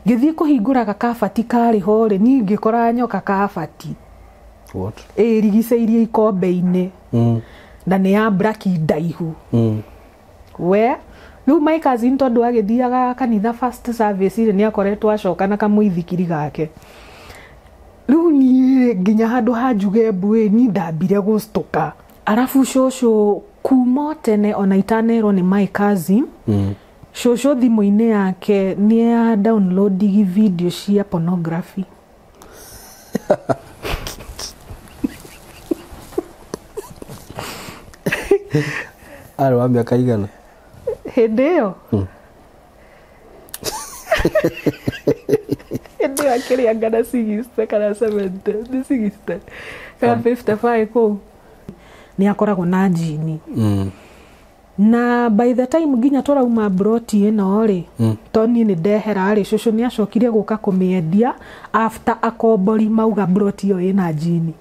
ngithii kuhingura gakabati kari hore ni ngikora nyoka kabati. What? Rigiceirie ikombe-ini. Na ni ya black ndaihu. We riu my cousin tondu agithiaga kanitha first service ni akoretwo acokana kamuithikiri gake. Riu ni nginya handu hanjuge mbue ni ndambire gustuka. Arafu shosho kuma tene ona itanero ni my cousin. Shosho thimu-ini yake ni ya downloading video cia pornography. Aro miaka igana? Hideo. Hideo akili anga na 60 kana 70, ni 60. Kana 55 ko. Ni akoragwo na jini. Na by the time nginya turauma broti ino ri toni ni ndehera ri shosho ni acokire guka kumiendia after akombori mauga broti yo ina jini.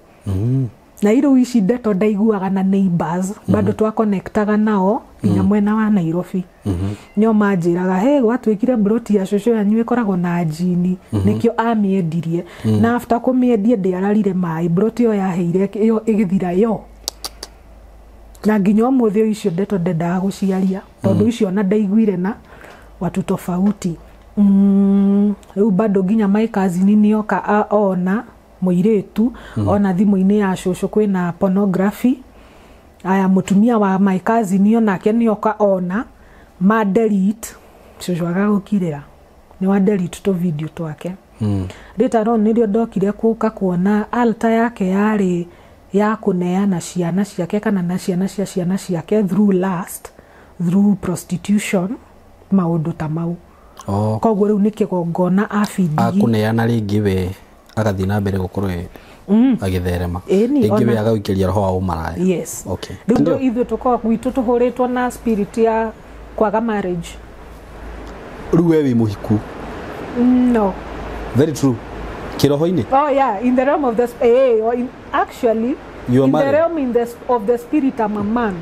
Na iru ici ndeto ndaiguaga na neighbors bado twa connectaga nao nginya mwena wa Nairobi. Nyo manjiraga he gwatwikire broti ya shosho yanyu ikoragwo na jini nikio amiendirie na after kumiendia ndiararire mai broti yo yaheire yo igithira yo. Na nginya umuthi icio ndeto ndendaga guciaria tondu icio na ndaiguire na watu tofauti. Riu bado nginya my cousin ni oka ona muiretu ona thimu-ini ya shosho kwina pornography. Aya mutumia wa my cousin onake ni oka ona ma delete shosho agagukirira ni wa delete to video twake. Later on nilio ndokire kuka kuona altar yake yari ya kuneana ciana ciake kana na ciana cia ciana ciake through prostitution maundu ta mau. Koguo riu ni kigongona afidi akuneana ringi we agathi na mbere gukorwo agitherema ringi we agaukiria roho wa umaraya. Yes. Okay. Ndio ithu tukwa gwitu tuhuritwo na spirit ya kwaga marriage. Riu we wi muhiku? No. Very true. Kiroho-ini? Oh yeah, in the realm of the actually you are in married? The realm of the spirit I'm a man.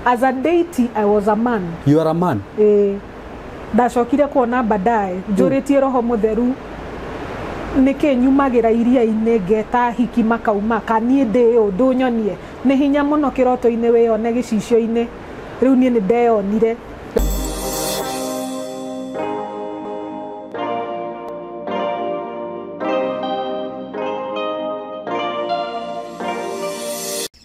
As a deity I was a man. You are a man? Ndacokire kuona badaye njuritie roho mutheru nike nyumagira iria-ini ngeta hikima kauma kanie ndio ndunyonie ni hinya muno kiroto-ini wiyone gicicio-ini riu nie ni ndeyonire.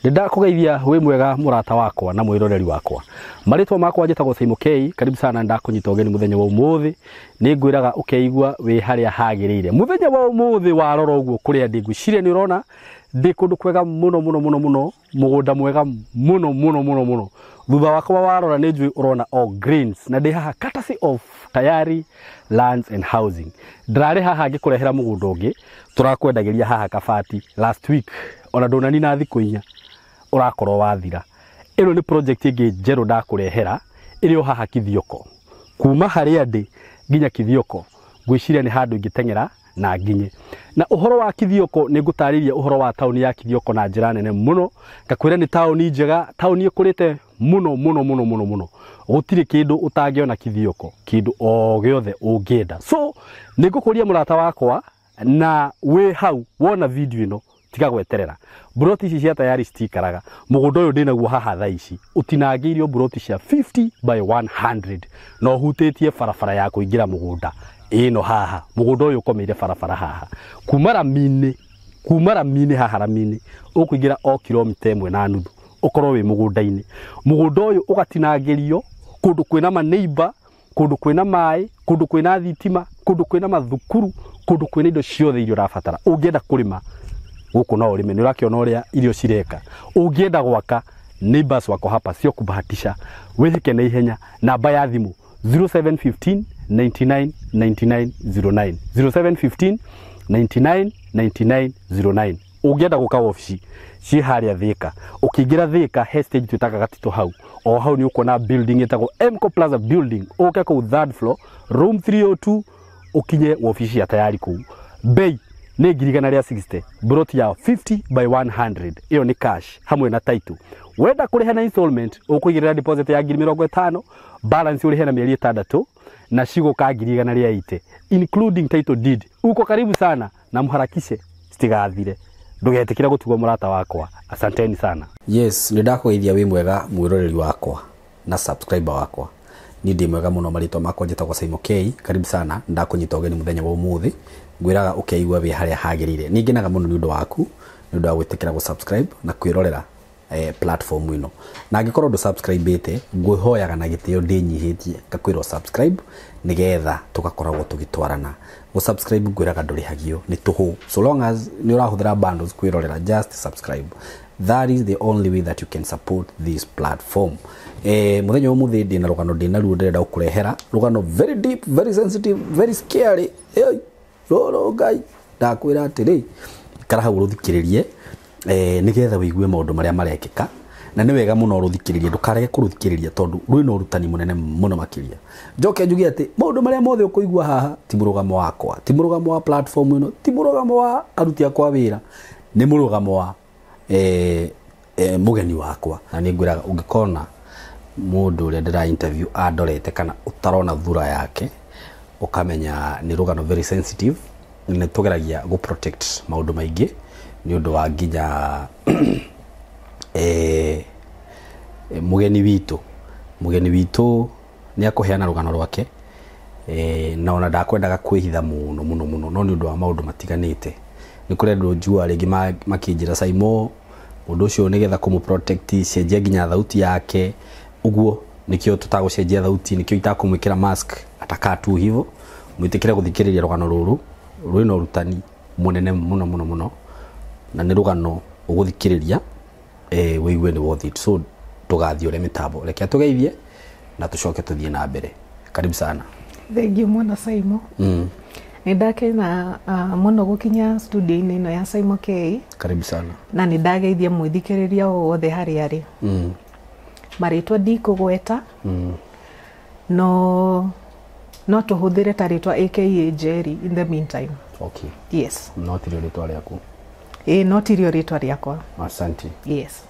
Nda kugeithia we mwega murata wakwa na mwiroreri wakwa. Maritwa makwa njitagwo Simon K. Karibu sana ndakunyita ugeni muthenya wa umuthi. Ni ngwiraga ukeigua we haria hagirire. Muthenya wa umuthi warora uguo kuria ndiguciria ni urona ndi kundu kwega muno mugunda mwega muno. Thutha wakwa warora ni njui urona all greens na ndi haha courtesy of Tayari Lands and Housing. Ndrare haha ngikurehera mugunda ungi turakwendagiria haha kabati last week ona ndonani na thiku inya urakorwo wathira. Ino ni project ingi njeru ndakurehera iri haha Kithioko. Kuma haria ndi nginya Kithioko ngwiciria ni handu ingitengera na nginye. Na uhoro wa Kithioko ni ngutariria uhoro wa tauni ya Kithioko na njira nene muno. Ngakwira ni tauni njega, tauni ikurite muno. Gutiri kindu utangiona Kithioko, kindu o giothe ungienda. So ni ngukuria murata wakwa na we hau wona video ino tiga gweterera. Broti ici cia Tayari citikaraga. Mugunda uyu ndinaguo haha thaa ici utinangiirio broti cia 50 by 100 no hutitie barabara ya kuingira mugunda ino haha. Mugunda uyu ukomeire barabara haha kuma Ramini haha Ramini ukuingira o kilomita 1.5 ukorwo wi mugunda-ini. Mugunda uyu ugatinangirio kundu kwina ma neighbor, kundu kwina mai, kundu kwina thitima, kundu kwina mathukuru, kundu kwina indo ciothe irio rabatara. Ungienda kurima guku no urime, ni urakiona uria irio cireka. Ungienda gwaka neighbors wako hapa sio kubahatisha. Withike na ihenya. Namba ya thimu 0715 99 99 09 0715 99 99 09. Ungienda guka ofisi ci haria Thika. Ukiingira Thika hestage tutaka gatito hau. O hau ni uko na building etagwo Mco Plaza building. Uke ku third floor room 302 ukinye ofisi ya Tayari ku. Bei ni ngirigana ria 60. Broti ya 50 by 100. Iyo ni cash hamwe na title. Wenda kuriha na installment ukuigirira deposit ya 50,000, balance urihe na mieri 6 na shigo kagiri gana ria ite including title deed. Uko karibu sana na mharakishe stigathire. Ndugetikira gutugwa murata wakwa. Asanteni sana. Yes, nindakugeithia wi mwega mwiroreri wakwa na subscriber wakwa. Ni ndi mwega muno marito makwa njitagwo Simon K. Karibu sana, ndakunyita ugeni muthenya wa umuthi. Ngwiraga ukeigua wi haria hagirire. Ningenaga muno ni undu waku, ni undu wa gwitikira subscribe na kwirorera platform ino. Na angikorwo ndu subscribe ite, ngwihoyaga na gitio ndinyihitie ngakwirwo subscribe nigetha tugakoragwo tugitwarana. Go subscribe ngwiraga ndurihagio ni tuhu. So long as ni urahuthira bundles kwirorera, just subscribe. That is the only way that you can support this platform. Muthenya wa umuthi ndina rugano ndina ruo ndirenda ukurehera rugano very deep, very sensitive, very scary. Roro ngai ndakwira atiri kara hau ruthikiririe nigetha wigue maundu maria marekeka, na ni wega muno ruthikiririe, ndukarege kuruthikiriria tondu rwina urutani munene muno makiria. Njoke njugie ati maundu maria mothe ukuigua haha ti murugamo wakwa, ti murugamo wa platform ino, ti murugamo wa aruti akwa wira, ni murugamo wa mugeni wakwa. Na ni ngwiraga ungikona mundu uria ndira interview andorete kana utarona thura yake ukamenya ni rugano very sensitive, ni tugeragia go protect maundu maingi ni undu wa nginya mugeni witu ni akuheana rugano rwake, na ona ndakwendaga kwihitha muno no ni undu wa maundu matiganite. Ni kurendo njua ringi makinjira Simon undu ucio nigetha kumu protect cenjia nginya thauti yake uguo, nikio tutagucenjia thauti, nikio itakumwikira mask ataka tu hivo mwitikire guthikiriria rugano ruru rwina urutani munene muno na ni rugano uguthikiriria wigue ni worth it. So tugathio le mitambo reke tugeithie na tucoke tuthie na mbere. Karibu sana. Thank you muno Simon. Nindakena muno gukinya studio ino ya Simon K. Karibu sana. Na nindageithia mwithikiriria wothe hari ari. Maritwa ndikugweta. No tuhuthire taritwa aka Jerry in the meantime. Okay. Yes. Not rio ritwa riaku. Not rio ritwa riakwa. Asante. Yes.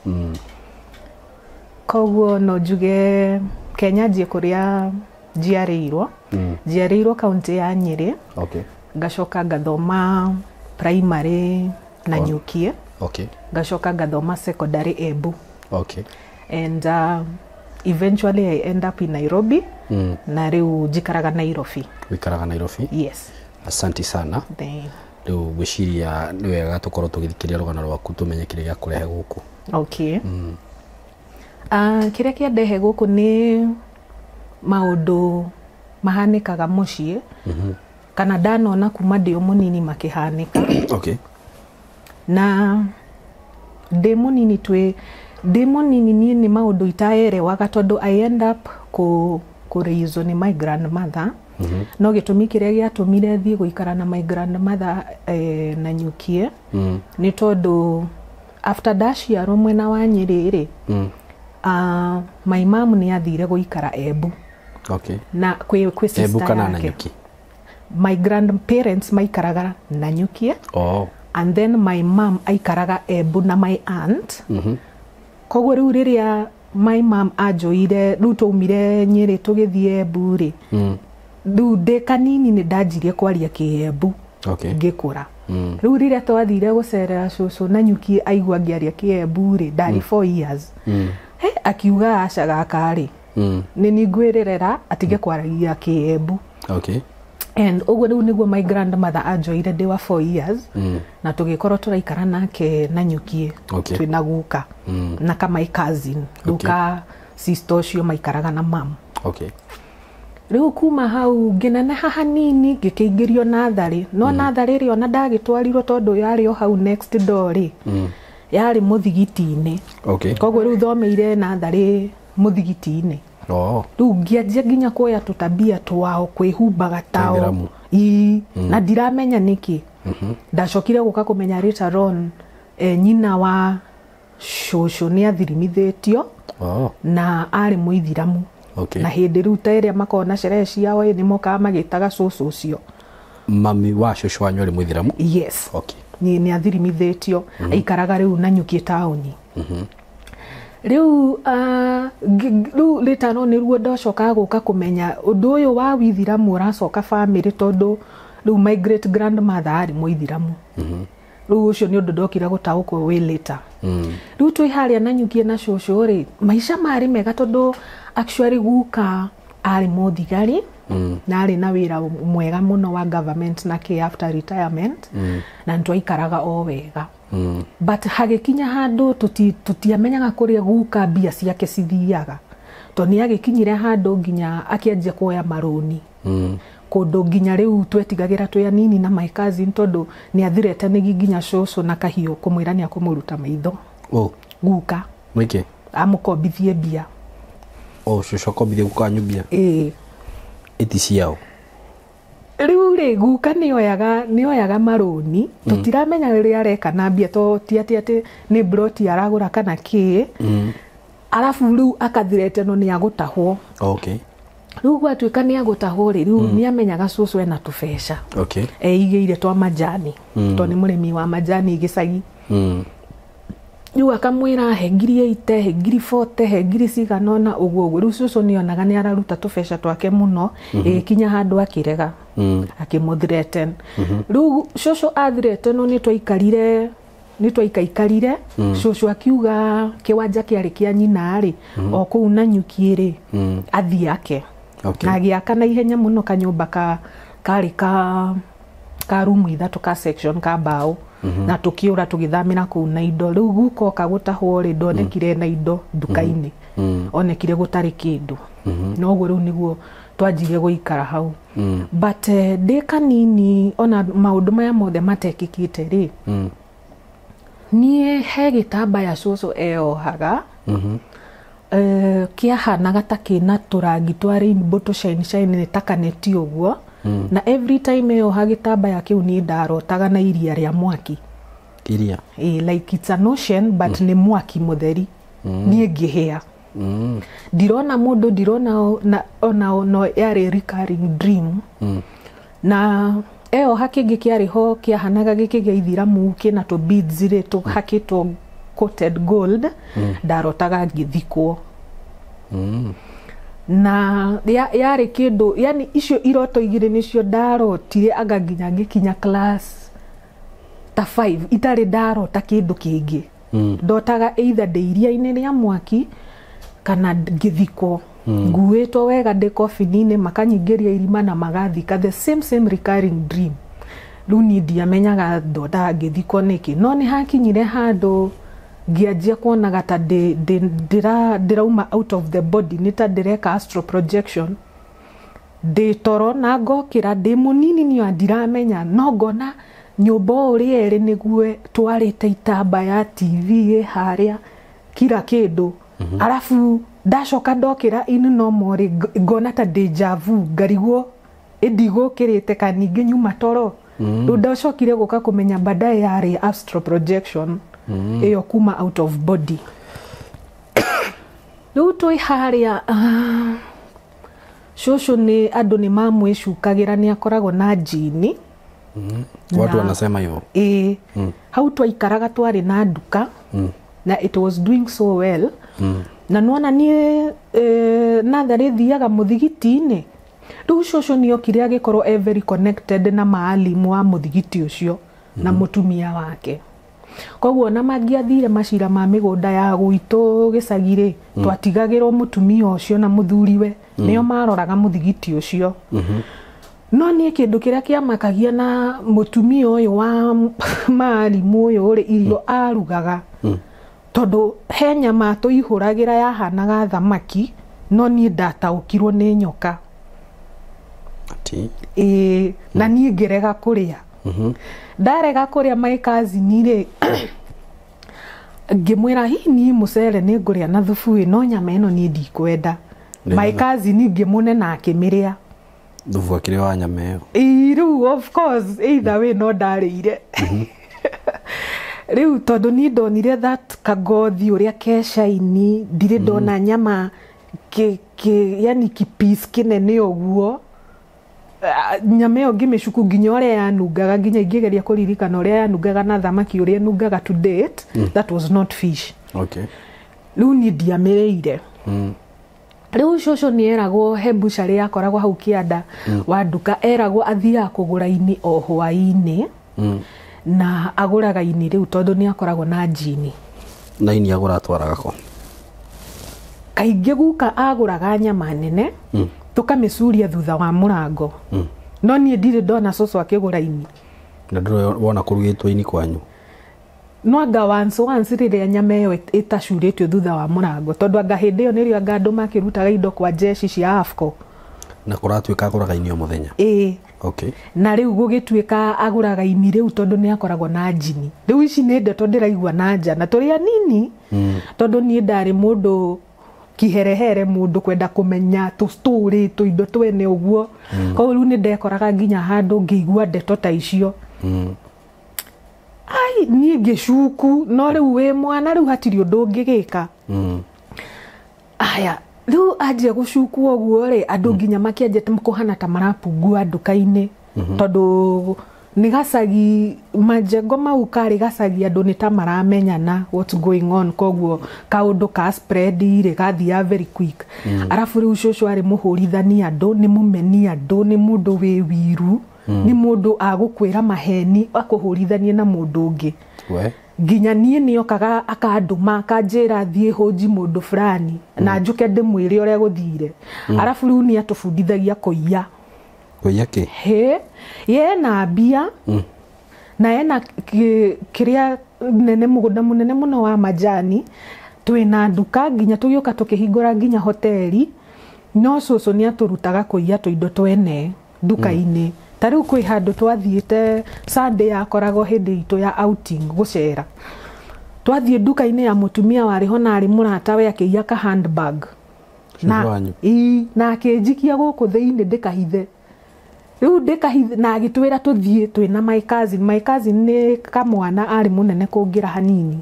Koguo no njuge Kenya njie kuria njiarirwo. Njiarirwo kaunti ya Nyeri. Okay. Ngacoka ngathoma primary na Nyukie. Okay. Ngacoka ngathoma secondary Embu. Okay. And eventually I end up in Nairobi. Na riu njikaraga Nairobi. Wikaraga Nairobi? Yes. Asante sana. Riu gwiciria ni wega tukorwo tugithikiria rugano rwaku tumenye kire gya kurehe guku. Okay. Kire kia ndehe guku ni maundu mahanikaga mucii. Kana ndanona kuma ndi munini makihanika. Okay. Na ndi munini ni maundu itaerewaga tondu I end up kureizwo ni my grandmother. No gitumi kiria giatumire thie guikara na my grandmother na Nyukie ni tondu after ndaciarwo mwena wa Nyeri ri my mom ni athire guikara Embu. Okay. Na kwi sister Embu kana yake. na Nyuki? My grandparents maikaraga na Nyukie. Oh. And then my mom aikaraga Embu na my aunt. Koguo riu riria my mom ajoire riu tumire Nyeri tugithie Embu ri riu ndi kanini ni ndanjirie kwaria Kiembu. Okay. Ngikura. Riu riria twathire gucerera cucu na Nyukie aigua ngiaria Kiembu ri ndari 4 years. Akiuga acaga kari. Ni ngwirerera atige kwaragia Kiembu. Okay. And uguo riu niguo my grandmother ajoire ndi wa 4 years. Na tugikorwo turaikara nake na Nyukie. Okay. Twina guka. Na ka my cousin. Guka sister ucio maikaraga na mom. Okay. Riu kuma hau nginene haha nini ngikeingirio nathari. No nathari ri ona ndagitwarirwo tondu yari o hau next door ri. Yari muthigiti-ini. Okay. Koguo riu thomeire nathari muthigiti-ini. Riu ngianjia nginya kuoya tutabia twao kwihumbaga tao. Na ndiramenya niki. Ndacokire guka kumenya later on nyina wa cucu ni athirimithitio. Na ari muithiramu. Okay. Na hindi riu ta iria makona sherehe ciao ni moka magitaga cucu ucio. Mami wa cucu wanyu ari muithiramu? Yes. Okay. Ni athirimithitio aikaraga riu na Nyukie tauni. riu ritano niruo ndocoka guka kumenya undu uyu wa withiramu uracoka family tondu riu my great grandmother ari muithiramu riu ucio ni undu ndokira gutaukwo wi later riu twi haria na nyukie na cucu ri maisha mari mega tondu actually guka ari muthigari na ari na wira mwega muno wa government na ke after retirement na ntwaikaraga o wega but hagikinya handu tutiamenyaga kuria guka mbia ciake cithiaga to ni agikinyire handu nginya akianjia kuoya maroni kundu nginya riu twetigagira twi anini na my cousin tondu ni athirete nigi nginya cucu na kahio kumwira ni akumuruta maitho guka mwike amukombithie mbia cucu akombithie guka nyubia iti ciao riu ri guka nioyaga maroni tutiramenya ri areka na mbia to tiati ni broti aragura kana ki alafu riu akathirete no ni agutahwo riu gwatuika ni agutahwo riu ni amenyaga cucu ena tubesha igeire twa majani to ni murimi wa majani gicagi riu akamwira he ngiri 80 he ngiri 40 he ngiri ciganona uguo riu cucu nionaga ni araruta tubesha twake muno ikinya handu akirega akimuthirete riu cucu athirete no ni twaikaikarire cucu akiuga kiwanja kiari kia nyina ri o kuu na nyukie ri athi yake na giaka na ihenya muno kanyumba kari ka room ithatu ka section ka bao na tukiura tugithamira kuu na indo riu guko kagutahwo ri ndonekire na indo dukaini onekire gutari kindu no guo riu niguo twanjire guikara hau but de kanini ona maundu maya mothe matekikite ri nie he gitambaya cucu eohaga kiahanaga ta kina turangi twa rainbow to shine ni takaneti uguo na every time eoha gitambaya kiu ni ndarotaga na iria ria mwaki like it's an ocean but ni mwaki mutheri nie ngihia ndirona mundu ndirona ona yari recurring dream na eoha kingi kiari ho kiahanaga giki gia ithiramu kina to beads ri to hakitwo coated gold ndarotaga ngithikwo na yari kindu yani icio iroto igire nicio ndarotire anga nginya ngikinya class ta 5 itari ndarota kindu kingi ndotaga either ndeiria-ini ria mwaki kana ngithikwo nguitwo wega ndi coffin-ini makanyingiria irima na magathika the same recurring dream riu ni ndiamenyaga ndotaga ngithikwo niki no ni hakinyire handu ngianjia kuonaga ta ndirauma out of the body nita ndireka astral projection nditoro na ngokira ndi munini ni ndiramenya no ngona nyumba uri eri niguo twarite itambaya TV haria kila kindu alafu ndacoka ndokira inu no more ngona ta deja vu ngarigwo indigukirite kaningi nyuma toro riu ndacokire guka kumenya baadaye yari astral projection iyo kuma out of body riu twi haria cucu ni andu ni mamwicukagira ni akoragwo na jini watu wanasema hiyo hau twaikaraga twari na nduka na it was doing so well na nona nie nathari thiaga muthigiti-ini riu cucu ni okire agikorwo very connected na maalimu wa muthigiti ucio na mutumia wake koguo na mangiathire macira ma migunda ya gwitu gicagire twatigagirwo mutumia ucio na muthuriwe nio maroraga muthigiti ucio no nie kindu kiria kiamakagia na mutumia uyu wa maalimu uyu uri irio arugaga tondu he nyama tuihuragira yahanaga thamaki no nie ndataukirwo ni nyoka na nie ngerega kuria ndarega kuria my cousin ri ngimwira hi ni mucere ni nguria na thubu no nyama ino ni ndikwenda my cousin ngimune na akimiria thubu akire wa nyama iyo riu of course either way no ndarire riu tondu ni ndonire that kagothi uria keshaini ndire ndona nyama yani kipisi kinene uguo nyama iyo ngimecuku nginya uria yanungaga nginya ingigeria kuririkana uria yanungaga na thamaki uria nungaga to date that was not fish riu ni ndiamireire riu shosho ni eragwo he bucari yakoragwo hau kianda wa nduka eragwo athiaga kugura ini o hwaini na aguraga ini riu tondu ni akoragwo na jini na ini agura twaraga ko kaingĩ guka aguraga nyama nene tukamicuria thutha wa murango no niĩ ndirĩ ndona cũcũ akĩgũra ini na ndũrĩ wona kũrugĩtwo ini kwanyu no anga once rĩrĩa nyama ĩyo ĩtacurĩtio thutha wa murango tondũ anga hĩndĩ ĩyo nĩrĩo anga andũ makĩrutaga indo kwa jeshi cia AFCO na kũratuĩka agũraga ini o mũthenya okay na rĩu gũgĩtuĩka agũraga ini rĩu tondũ nĩ akoragwo na njini rĩu ici nĩ ndeto ndĩraigua na nja na tũrĩ anini tondũ niĩ ndarĩ mũndũ kiherehere mundu kwenda kumenya tu story tu indo twene uguo ko riu ni ndekoraga nginya handu ngĩigua ndeto ta icio ai ni ngicuku no riu we mwana riu hatiri undu ngigika aya riu anjia gucuku uguo ri andu nginya makianjete kuhana ta marapungua nduka-ini tondu ni gacagi majengo mau kari gacagi andu ni ta maramenyana what's going on koguo kaundu ka spread ire gathia very quick arafu riu cũcũ ari muhurithania andu ni mumeni andu ni mundu wi wiru ni mundu agukwira maheni akuhurithania na mundu ungi nginya nie niokaga akanduma akanjira thie hoji mundu fulani na njuke ndimwire uria guthire arafu riu ni atubundithagia kuiya Koyake. He, ye na bia. Na ena kiria nene mugunda munene muno wa majani. Twina nduka nginya tugioka tukihingura nginya hoteli. No cũcũ ni aturutaga kuiya tuindo twene nduka-ini. Tariu kwi handu twathiite Sunday yakoragwo hindi itu ya outing gucera. Twathie nduka-ini ya mutumia wari ho na ari murata we akiiya ka handbag. Na akinjikia guku thiini ndikahithe. Riu ndikahithe na agitwira tuthie twina my cousin ni kamwana ari munene kungira hanini.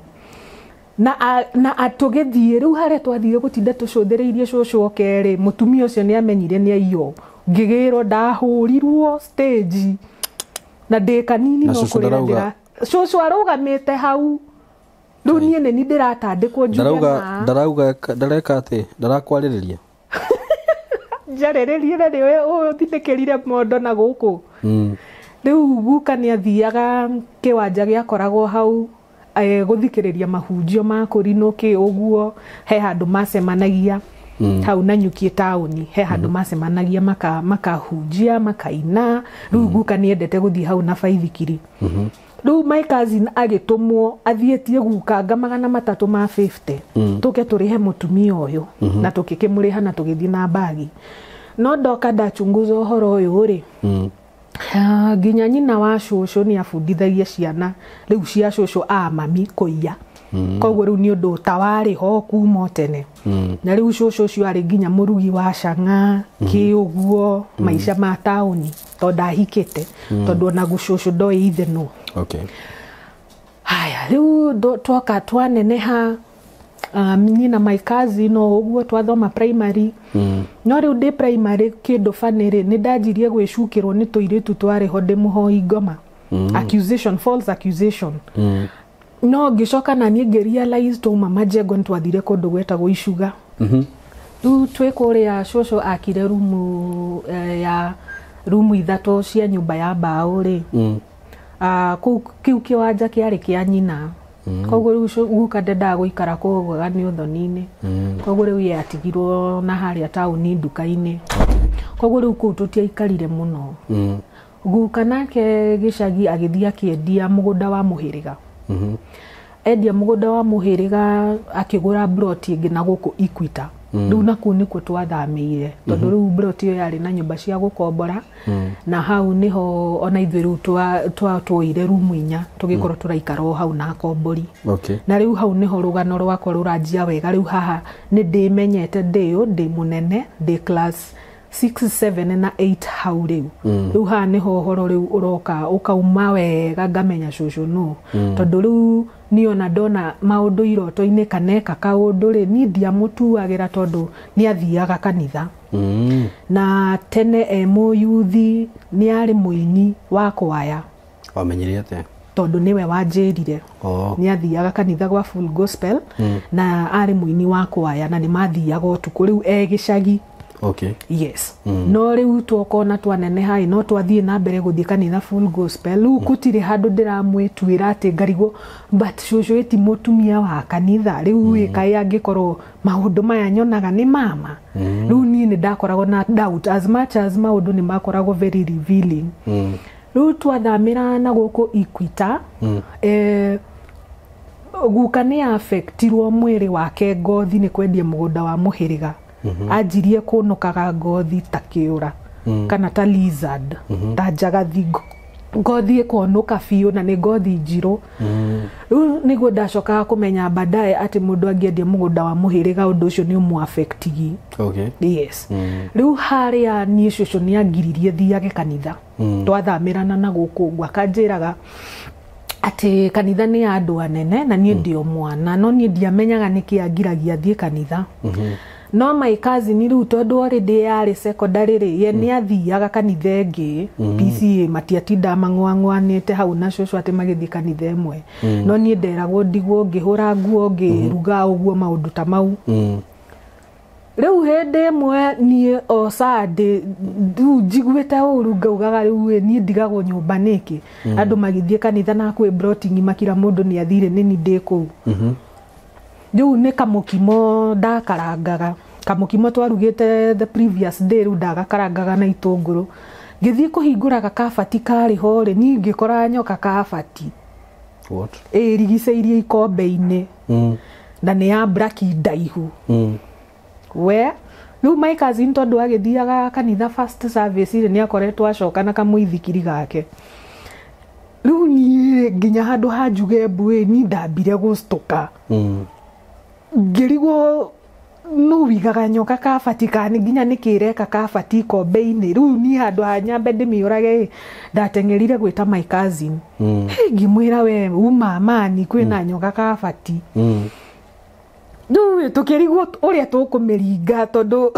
Na atugithie riu hare twathire gutinda tucuthireirie cũcũ okeri mutumia ucio ni amenyire ni aiyo ngigirwo ndahurirwo stage na ndikanini no kurira cũcũ arugamite hau riu nie ni ndiratandikwo njugana ndareka ati ndarakwaririria njarererie na niwe uthinĩkĩrire mondo na guku riu guka ni athiaga kiwanja giakoragwo hau guthikiriria mahunjio ma kurinuki uguo he handu macemanagia hau na nyukie tauni he handu macemanagia makahunjia makaina riu guka ni endete guthii hau na baithikiri riu my cousin agitumwo athietie gukanga 350 tuke turihe mutumia uyu na tukikimuriha na tugithii na bagi no ndoka ndachunguza uhoro uyu ri nginya nyina wa cũcũ ni abundithagia ciana riu cia cũcũ mami kuiya koguo riu ni undu tawari ho kuma tene na riu cũcũ ucio ari nginya murugi wa canga ki uguo maisha ma tauni tondu ahikite tondu ona gucũcũ ndoi ithe no okay haya riu twoka twaneneha nyina my cousin no uguo twathoma primary no riu ndi primary kindu fanire ni ndanjirie gwicukirwo ni tuiritu twari ho ndimuhoi ngoma false accusation no ngicoka na ni ngerealize to mama jego ntwathire kundu gwetagwo icuga riu twikuria cũcũ akire rumu ithatu cia nyumba ya mbaũ ri kiu kiwanja kiari kia nyina koguo riu guka ndendaga guikara kuguo ni uthoni-ini koguo riu ye atigirwo na haria tauni nduka-ini koguo riu kuu tutiaikarire muno guka nake gicagi agithia akiendia mugunda wa muhiriga endia mugunda wa muhiriga akigura broti ingi na guku Equita riu naku nikuo twathamĩire tondu riu broti iyo yari na nyumba cia gukombora na hau niho ona ithuĩ riu twatwoire rumu 4 tugikorwo turaikara hau na kombori na riu hau niho rugano rwakwa ruranjia wega riu haha ni ndimenyete ndi munene ndi class 6 7 na 8 hau riu riu haha niho horo riu uroka ukauma wega ngamenya cũcũ no tondu riu ni ona ndona maundu iroto-ini kaneka kaundu ri ni ndiamutuagira tondu ni athiaga kanitha na tene emo yuthi ni ari muini wa kwaya wamenyire ate tondu niwe wanjirire ni athiaga kanitha gwa Full Gospel na ari muini wa kwaya na ni mathiaga utuku riu gicagi. Okay. Yes. No riu twokona twanene hai no twathie na mbere guthie kanitha Full Gospel riu gutire handu ndiramwitwira ati ngarigo but shosho eti mutumia wa kanitha riu ikai angikorwo maundu maya nyonaga ni mama. Riu ni ndakoragwo na doubt as much as maundu ni makoragwo very revealing. Riu twathamira na guku Equita guka ni affectirwo mwiri wake ngothi ni kwendia mugunda wa muhiriga. Ajirie kunukaga ngothi ta kiura kana ta lizard ta njagathi ngothi ikonuka biu na ni ngothi njiru. Riu niguo ndacokaga kumenya baadaye ati mundu angĩendia mugunda wa muhiriga undu ucio ni umuaffectigi. Okay. Yes. Riu haria ni cucu ni angiririe thiage kanitha. Twathamirana na guku gwakanjiraga ati kanitha ni andu anene na nie ndio mwana no nie ndiamenyaga niki angiragia thie kanitha. No my cousin riu tondu already yari secondary ri ye ni athiaga kanitha ingi PCA matiatinda mangwangwanite hau na cucu ati magithie kanitha imwe. No nie nderagwo ndigwo ngihura nguo ngiruga uguo maundu ta mau. Riu hende imwe nie o Sunday du njiguite uru ngaugaga riu nie ndigagwo nyumba niki andu magithie kanitha na kwi broting makira mundu ni athire nini ndiku. Riu ni kamukimo ndakarangaga kamukimo twarugite the previous day riu ndagakarangaga na itunguru ngithie kuhingura kabati kari hore ni ngikora nyoka kabati. What? Rigiceirie ikombe-ini na ni ya black ndaihu. We riu my cousin tondu agithiaga kanitha first service ni akoretwo acokana kamuithikiri gake. Riu ni nginya handu hanjuge mbui ni ndambire gustuka. Ngirigo no wigaga nyoka kabati kani nginya nikireka kabati ikombe-ini. Riu ni handu hanyambe ndimiurage ndatengerire gwita my cousin. Ngimwira we mama ni kwina nyoka kabati. Riu tukirigwo uria tukumiringa tondu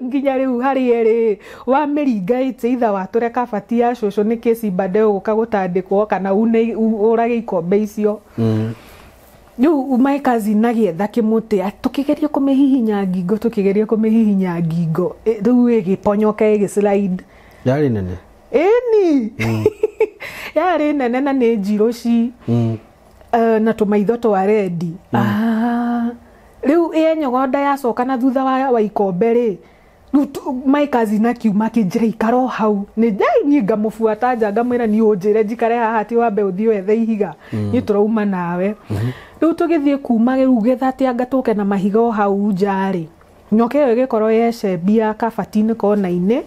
nginya riu hari eri wa miringa ititha wature kabati ya cucu ni kesi bade uguka gutandikwo kana urage ikombe icio. Riu my cousin nagietha kimuti tukigeria kumihihinya ngingo riu igiponyoka igislide. Yari nene? Eni yari nene na ni njiruci na tumaitho twa red. Riu nyogonda yacoka na thutha wa ikombe ri my cousin akiuma kinjira ikaro hau ni ngamubuata nja ngamwira ni unjire njikare haha ati wambe uthie wethe ihiga ni turauma nawe. Riu tugithie kuma riu gethati angatuke na mahiga hau njari nyoka iyo igikorwo yecembia kabati-ini kona-ini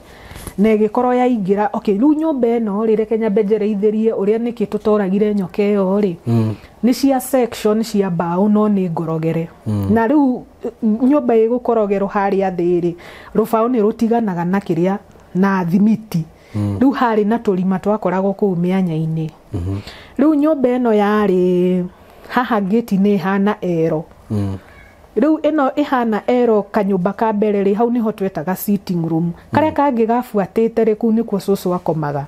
na igikorwo yaingira. Okay, riu nyumba ino rireke nyambe njereithirie uria niki tutoragire nyoka iyo ri ni cia section cia mbao no ni ngorogere. Na riu nyumba igukorogerwo haria thiri rubao ni rutiganaga na kiria na thimiti. Riu hari na turima twakoragwo kuu mianya-ini. Riu nyumba ino yari haha gate ni hana ero. Riu ino ihana ero kanyumba ka mbere ri hau niho twetaga sitting room. Karia kangi gafuatite ri ku nikuo cucu akomaga.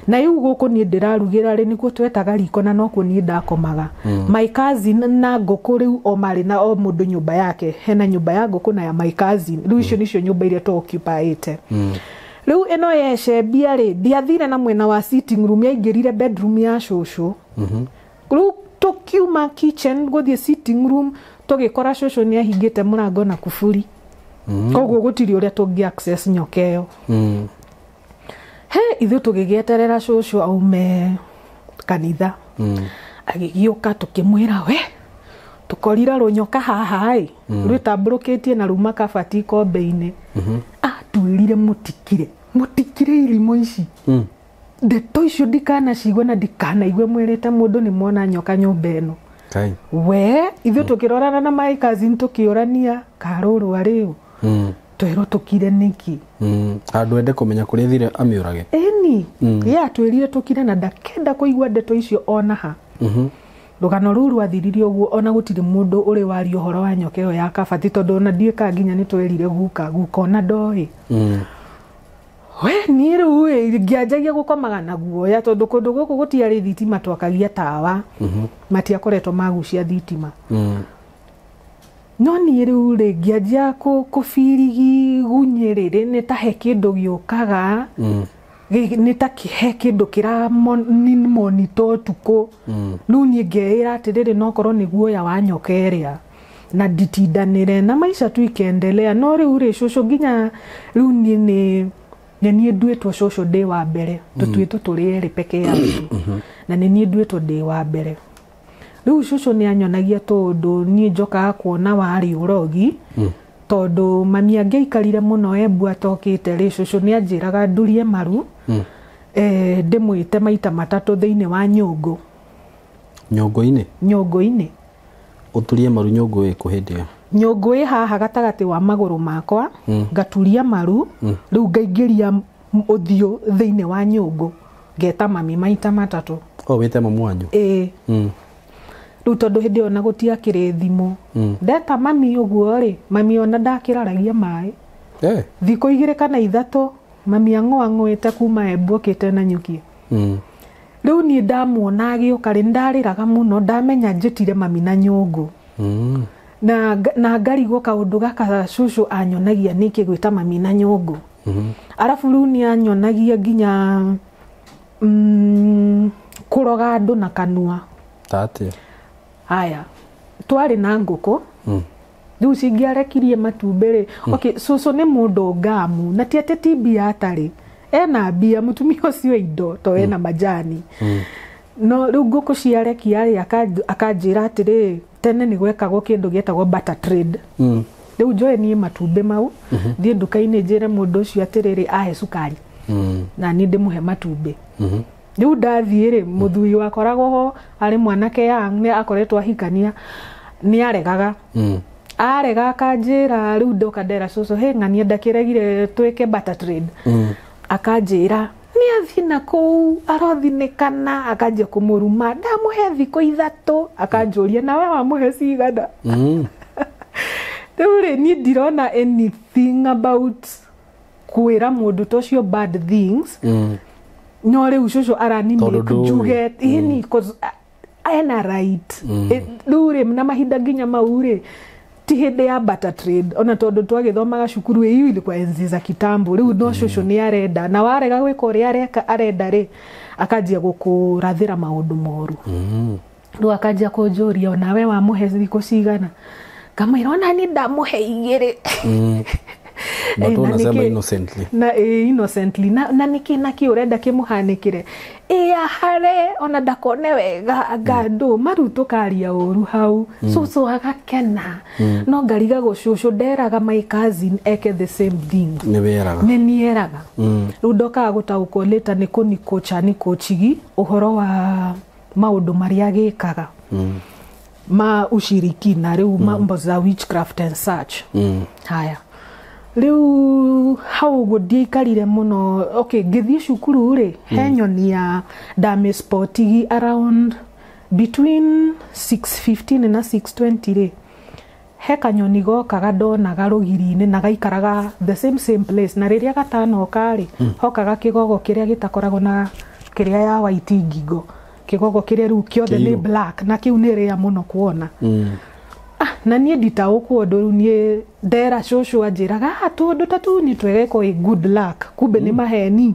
Na iu guku ni ndirarugira ri nikuo twetaga riko na nokuo ni ndakomaga. My cousin na nguku riu o mari na o mundu nyumba yake. Hena nyumba ya nguku na ya my cousin. Riu icio nicio nyumba iria tu occupyite. Riu ino yecembia ri ndiathire na mwena wa sitting room yaingirire bedroom ya cucu. Riu tukiuma kitchen guthie sitting room tugikora cucu ni ahingite murango na kufuri. Koguo gutiri uria tungi access nyoka iyo. Ithu tugigieterera cucu aume kanitha. Agigiuka tukimwira we tukorira runyoka haha rwitamburukitie na ruma kabati ikombe-ini. Twirire mutikire irimo ici. Ndeto icio ndikana cigwe na ndikana igwe mwirite mundu ni mwona nyoka nyumba ino. We ithu tukirorana na my cousin tukiurania karuru ariu twiro tukire niki andu ende kumenya kuria thire amiurage. Eni twirire tukire na ndakenda kuigwa ndeto icio ona ha. Rugano ruru athiririo guo ona gutire mundu uri wari uhoro wa nyoka iyo ya kabati tondu ona ndieka nginya ni twirire guka ona ndoi. we ni rĩu ngĩanjagia gũkomaga naguo ya tondũ kũndũ gũkũ gũtiarĩ thitima twakagia tawa matiakoretwo magucia thitima no niĩ rĩu ngĩanjia kũbirigi gunyĩrĩrĩ nĩ ta he kĩndũ gĩũkaga nĩ ta he kĩndũ kĩramonito ũtukũ rĩu niĩ ngeĩra atĩrĩrĩ no korwo nĩ guoya wa nyoka ĩrĩa na nditindanĩre na maisha tu ikendelea no rĩu cũcũ nginya rĩu niĩ nduĩtwo cũcũ ndĩ wa mbere tũtuĩtwo tũrĩ erĩ peke yangu na niĩ nduĩtwo ndĩ wa mbere rĩu cũcũ nĩ anyonagia tondũ niĩ njokaga kuona warĩ ũrogi tondũ mami angĩikarire mũno Embu atokĩte rĩ cũcũ nĩ anjĩraga ndurie maru ndĩmwĩte maita matatũ thĩinĩ wa nyũngũ nyũngũ-inĩ ũturie maru nyũngũ ĩkũ hĩndĩ ĩyo nyũngũ ĩ haha gatagatĩ wa magũrũ makwa ngaturia maru rĩu ngaingĩria ũthiũ thĩinĩ wa nyũngũ ngeta mami maita matatũ wĩte mamu wanyu rĩu tondũ hĩndĩ ĩyo na gũtiakĩrĩ thimũ ndeta mami ũguo rĩ mami ona ndakĩraragia maĩ thikũ 2 kana 3 mami ang'oang'oĩte kuma Embu okĩte na nyuki rĩu niĩ ndamuona agĩũka rĩ ndarĩraga mũno ndamenya njĩtire mami na nyũngũ na ngarigwo kaũndũ gaka cũcũ anyonagia nĩkĩ gwĩta mami na nyũngũ arabu rĩu nĩ anyonagia nginya kũroga andũ na kanua haya twarĩ na ngũkũ rĩu cingĩarekirie matumbĩ rĩ cũcũ nĩ mũndũ ngamu na ti atĩ ti mbia atarĩ ena mbia mũtumia ũcio indo to ena majani no rĩu ngũkũ ciarekia rĩ akanjĩra atĩrĩ tene nĩ gwekagwo kĩndũ gĩetagwo butter trade rĩu njoe niĩ matumbĩ mau thiĩ nduka-inĩ njĩre mũndũ ũcio atĩrĩrĩ ahe cukari na niĩ ndĩmũhe matumbĩ rĩu ndathiĩ rĩ mũthuri wakoragwo ho arĩ mwanake nĩ akoretwo ahikania nĩ aregaga arega akanjĩra rĩu ndoka ndera cũcũ hĩ ng'ania ndakĩregire twĩke butter trade akanjĩra nĩ athi na kũu arothinĩkana akanjia kũmũruma ndamũhe thikũ 3 akanjũria nawe wamũhe cigana rĩu rĩ niĩ ndirona anything about kwĩra mũndũ tocio bad things no rĩu cũcũ aranimake njuge ini ena right rĩu rĩ na mahinda nginya mau rĩ ti hĩndĩ ya butter trade ona tondũ twagĩthomaga cukuru hiyo ilikuwa enzi za kitambo rĩu no cũcũ nĩ arenda na warega gwĩka ũrĩa arenda rĩ akanjia gũkũrathĩra maũndũ moru rĩu akanjia kũnjũria onawe wamũhe thikũ cigana kamwĩra ona niĩ ndamũhe 2 but unasema innocently innocently na niki urenda kimuhanikire hare ona ndakone wega ngandũ maruto karia ũru hau cũcũ agakena no ngariga gũcũcũ nderaga my cousin eke the same thing nĩ nieraga rĩu ndokaga gũtaũkwo later nĩ kũnikocha nĩ kochigi ũhoro wa maũndũ marĩa gĩkaga ma ushirikina rĩu mambo za witchcraft and such haya rĩu hau gũthiĩkarire mũno ngĩthiĩ cukuru rĩ he nyoni ya ndamĩspotigi around between 6:15 na 6:20 rĩ he kanyoni gokaga ndonaga rũgiri-inĩ na gaikaraga the same place na rĩrĩa gatanoka rĩ hokaga kĩgogo kĩrĩa gĩtakoragwo na kĩrĩa ya white ngingo kĩgogo kĩrĩa rĩu kĩothe nĩ black na kĩu nĩ rĩa mũno kuona na niĩ nditaũkwo ũndũ rĩu niĩ ndera cũcũ anjĩraga tũndũ ta tũu twegeko good luck kumbe nĩ maheni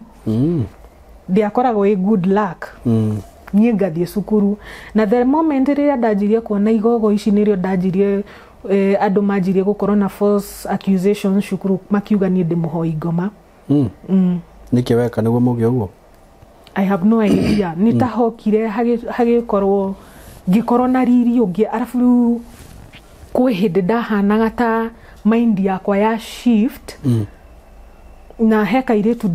ndiakoragwo good luck niĩ ngathiĩ cukuru na the moment rĩrĩa ndanjirie kuona igogo ici nĩrĩo ndanjirie andũ manjirie gũkorwo na false accusations cukuru makiuga niĩ ndĩmũhoi ngoma nĩkĩ weka nĩguo mũgĩ ũguo I have no idea nĩtahokire hagĩkorwo ngĩkorwo na riri ũngĩ arabu rĩu kwĩ hĩndĩ ndahanaga ta mind yakwa ya shift na he kairĩtu